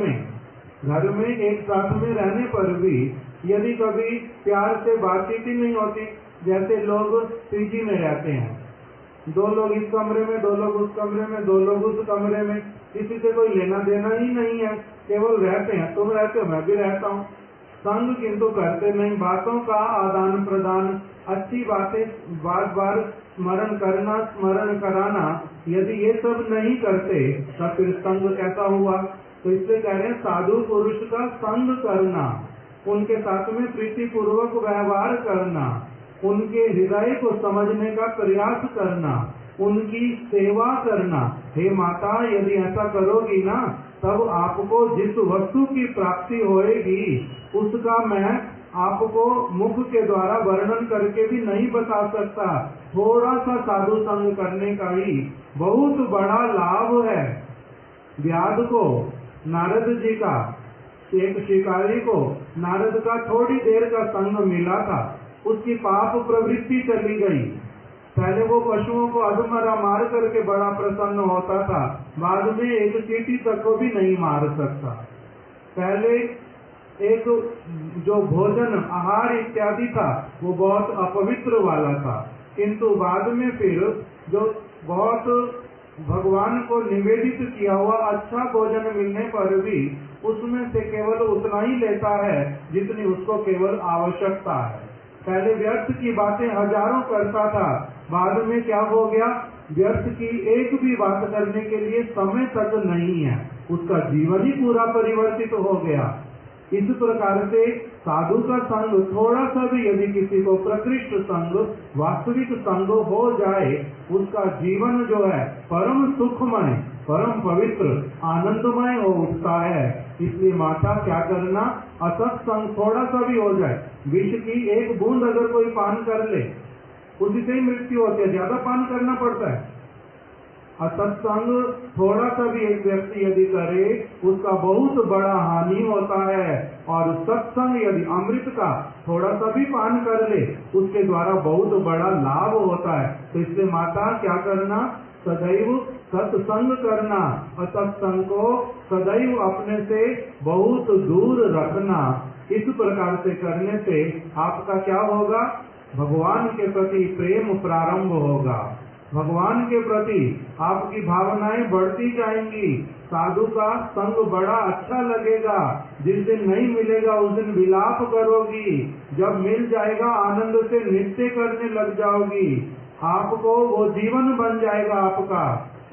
में एक साथ में रहने पर भी यदि कभी प्यार से बातचीत ही नहीं होती, जैसे लोग पीजी में रहते हैं, 2 लोग इस कमरे में, 2 लोग उस कमरे में, 2 लोग उस कमरे में, किसी से कोई लेना देना ही नहीं है, केवल रहते हैं, तुम रहते हो मैं भी रहता हूँ, संग किंतु करते नहीं। बातों का आदान प्रदान, अच्छी बातें बार बार स्मरण करना, स्मरण कराना, यदि ये सब नहीं करते तब फिर संग कैसा हुआ? तो इसलिए कह रहे हैं साधु पुरुष का संग करना, उनके साथ में प्रीति पूर्वक व्यवहार करना, उनके हृदय को समझने का प्रयास करना, उनकी सेवा करना। हे माता, यदि ऐसा करोगी ना, तब आपको जिस वस्तु की प्राप्ति होएगी उसका मैं आपको मुख के द्वारा वर्णन करके भी नहीं बता सकता। थोड़ा सा साधु संग करने का ही बहुत बड़ा लाभ है। व्याध को नारद जी का, एक शिकारी को नारद का थोड़ी देर का संग मिला था, उसकी पाप प्रवृत्ति चली गई। पहले वो पशुओं को अधमरा मार करके बड़ा प्रसन्न होता था, बाद में एक चींटी तक को भी नहीं मार सकता। पहले एक जो भोजन आहार इत्यादि था वो बहुत अपवित्र वाला था, किंतु बाद में फिर जो बहुत भगवान को निवेदित किया हुआ अच्छा भोजन मिलने पर भी उसमें से केवल उतना ही लेता है जितनी उसको केवल आवश्यकता है। पहले व्यर्थ की बातें हजारों करता था, बाद में क्या हो गया? व्यर्थ की एक भी बात करने के लिए समय तक नहीं है, उसका जीवन ही पूरा परिवर्तित हो गया। इस प्रकार से साधु का संग थोड़ा सा भी यदि किसी को प्रकृष्ट संग, वास्तविक संग हो जाए, उसका जीवन जो है परम सुखमय, परम पवित्र, आनंदमय हो उठता है। इसलिए माता क्या करना? असत संग थोड़ा सा भी हो जाए, विष की एक बूंद अगर कोई पान कर ले उसी से ही मृत्यु होती है, ज्यादा पान करना पड़ता है। असत्संग थोड़ा सा भी एक व्यक्ति यदि करे उसका बहुत बड़ा हानि होता है, और सत्संग यदि अमृत का थोड़ा सा भी पान कर ले उसके द्वारा बहुत बड़ा लाभ होता है। तो इसलिए माता क्या करना? सदैव सत्संग करना, असत्संग को सदैव अपने से बहुत दूर रखना। इस प्रकार से करने से आपका क्या होगा? भगवान के प्रति प्रेम प्रारंभ होगा, भगवान के प्रति आपकी भावनाएं बढ़ती जाएंगी, साधु का संग बड़ा अच्छा लगेगा। जिस दिन नहीं मिलेगा उस दिन विलाप करोगी, जब मिल जाएगा आनंद से नृत्य करने लग जाओगी, आपको वो जीवन बन जाएगा आपका,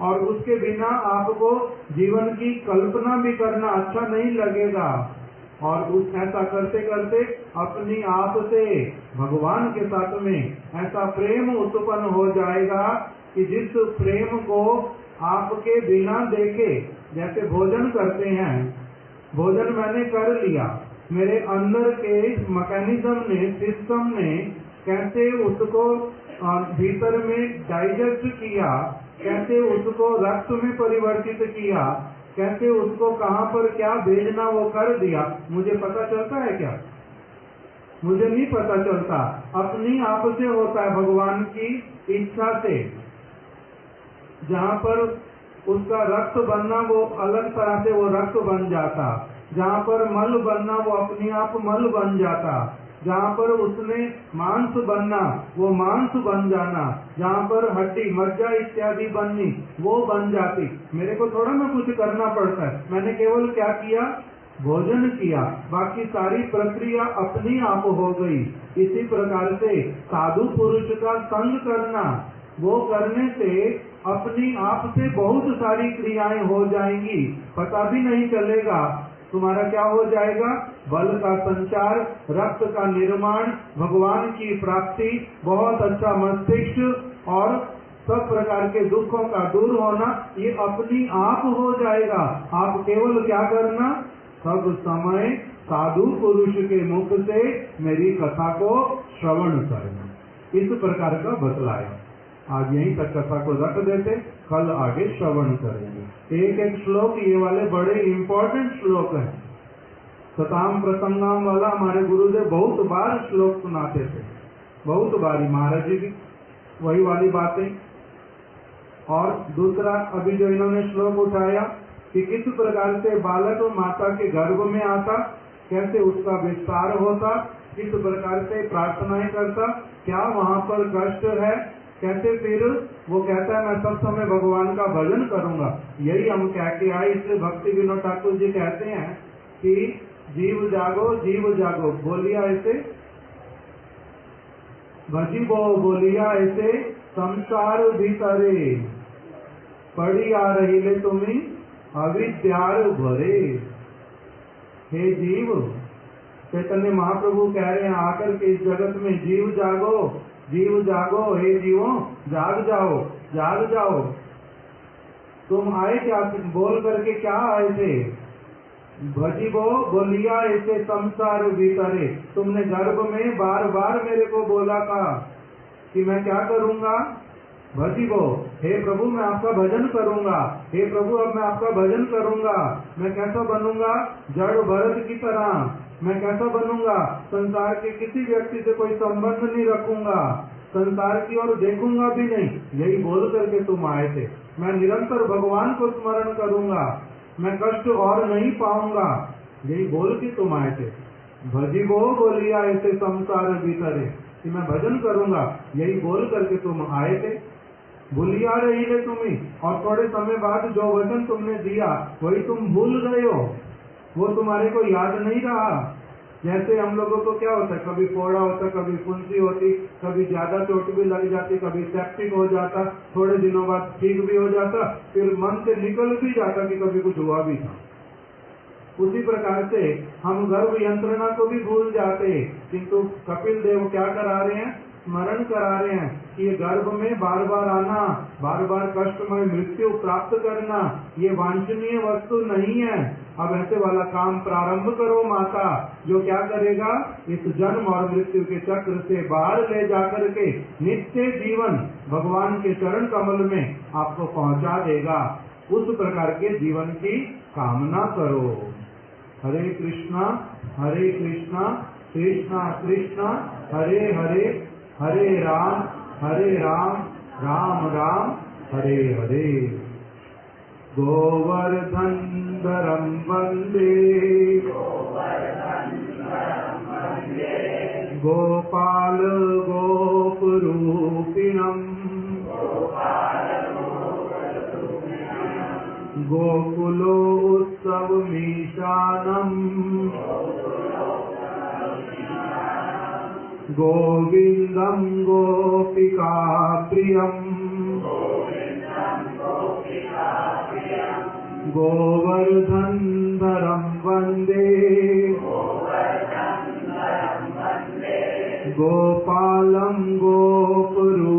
और उसके बिना आपको जीवन की कल्पना भी करना अच्छा नहीं लगेगा। और उस ऐसा करते करते अपनी आप से भगवान के साथ में ऐसा प्रेम उत्पन्न हो जाएगा कि जिस प्रेम को आपके बिना देखे, जैसे भोजन करते हैं, भोजन मैंने कर लिया, मेरे अंदर के मैकेनिज्म ने, सिस्टम ने कैसे उसको भीतर में डाइजेस्ट किया, कैसे उसको रक्त में परिवर्तित किया, कैसे उसको कहाँ पर क्या भेजना वो कर दिया, मुझे पता चलता है क्या? मुझे नहीं पता चलता। अपनी आप से होता है, भगवान की इच्छा से। जहाँ पर उसका रक्त बनना वो अलग तरह से वो रक्त बन जाता, जहाँ पर मल बनना वो अपने आप मल बन जाता, जहाँ पर उसने मांस बनना वो मांस बन जाना, जहाँ पर हड्डी मज्जा इत्यादि बननी वो बन जाती। मेरे को थोड़ा ना कुछ करना पड़ता है, मैंने केवल क्या किया? भोजन किया, बाकी सारी प्रक्रिया अपनी आप हो गई। इसी प्रकार से साधु पुरुष का संग करना, वो करने से अपनी आप से बहुत सारी क्रियाएं हो जाएंगी, पता भी नहीं चलेगा। तुम्हारा क्या हो जाएगा? बल का संचार, रक्त का निर्माण, भगवान की प्राप्ति, बहुत अच्छा मस्तिष्क और सब प्रकार के दुखों का दूर होना, ये अपनी आप हो जाएगा। आप केवल क्या करना? सब समय साधु पुरुष के मुख से मेरी कथा को श्रवण करना। इस प्रकार का बतलाया। आज यहीं तक कथा को रख देते, कल आगे श्रवण करेंगे। एक एक श्लोक ये वाले बड़े इम्पोर्टेंट श्लोक हैं। सताम प्रसंगाम वाला हमारे गुरुदेव बहुत बार श्लोक सुनाते थे, बहुत बारी महाराज जी भी वही वाली बातें। और दूसरा अभी जो इन्होंने श्लोक उठाया कि किस प्रकार से बालक माता के गर्भ में आता, कैसे उसका विस्तार होता, किस प्रकार से प्रार्थनाएं करता, क्या वहाँ पर कष्ट है, कैसे फिर वो कहता है मैं सब समय भगवान का भजन करूंगा। यही हम कह के आए। इसलिए भक्ति विनोद ठाकुर जी कहते हैं कि जीव जागो बोलिया ऐसे, भजीबो बोलिया ऐसे, संसार भीतरे पड़ी आ रही ले तुम्हें अविद्यार भरे। हे जीव, चैतन्य महाप्रभु कह रहे हैं आकर के इस जगत में, जीव जागो, हे जीवो जाग जाओ। तुम आए क्या? बोल करके क्या आए थे? भजीबो बोलिया ऐसे संसार भीतरे, तुमने गर्भ में बार बार मेरे को बोला था कि मैं क्या करूंगा? भजीबो, हे प्रभु मैं आपका भजन करूंगा, हे प्रभु अब मैं आपका भजन करूंगा। मैं कैसा बनूंगा? जड़ भरत की तरह। मैं कैसा बनूंगा? संसार के किसी व्यक्ति से कोई संबंध नहीं रखूंगा, संसार की ओर देखूंगा भी नहीं। यही बोल करके तुम आए थे। मैं निरंतर भगवान को स्मरण करूंगा, मैं कष्ट और नहीं पाऊंगा, यही बोल के तुम आए थे। भजीबो बोलिया ऐसे संसार भीतरे, कि मैं भजन करूंगा, यही बोल करके तुम आए थे। भूलिया रही है तुम्हें, और थोड़े समय बाद जो वचन तुमने दिया वही तुम भूल गए हो, वो तुम्हारे को याद नहीं रहा। जैसे हम लोगों को क्या होता है, कभी फोड़ा होता, कभी फुंसी होती, कभी ज्यादा चोट भी लग जाती, कभी सेप्टिक हो जाता, थोड़े दिनों बाद ठीक भी हो जाता, फिर मन से निकल भी जाता कि कभी कुछ हुआ भी था। उसी प्रकार से हम गर्भ यंत्रणा को भी भूल जाते, किंतु कपिल देव क्या करा रहे हैं? स्मरण करा रहे हैं कि ये गर्भ में बार बार आना, बार बार कष्टमय मृत्यु प्राप्त करना, ये वांछनीय वस्तु नहीं है। अब ऐसे वाला काम प्रारंभ करो माता, जो क्या करेगा? इस जन्म और मृत्यु के चक्र से बाहर ले जाकर के नित्य जीवन भगवान के चरण कमल में आपको पहुंचा देगा। उस प्रकार के जीवन की कामना करो। हरे कृष्णा कृष्णा कृष्णा हरे हरे, हरे राम राम राम हरे हरे। गोवर्धन धरम वंदे, गोपाल गोपरूपिणम्, गोकुलो उत्सवमीशानम्, गोविंदं गोपिका प्रियम्, गोवर्धन धरम वंदे, गोपालं गोपरूपिणम्,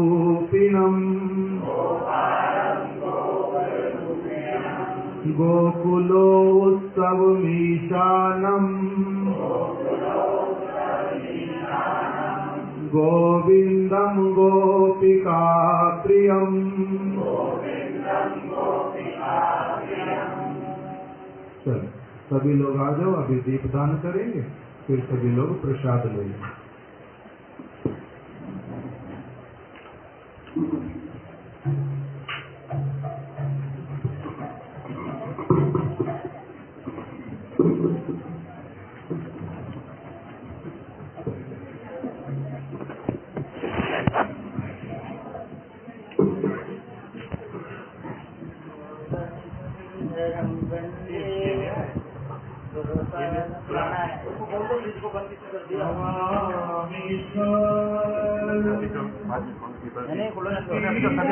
गोकुलो उत्सवमीशानम्, गोविंदम गोपिका प्रियम। चल सभी लोग आ जाओ, अभी दीपदान करेंगे, फिर सभी लोग प्रसाद लेंगे।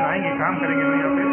आएंगे, काम करेंगे तो यहाँ पे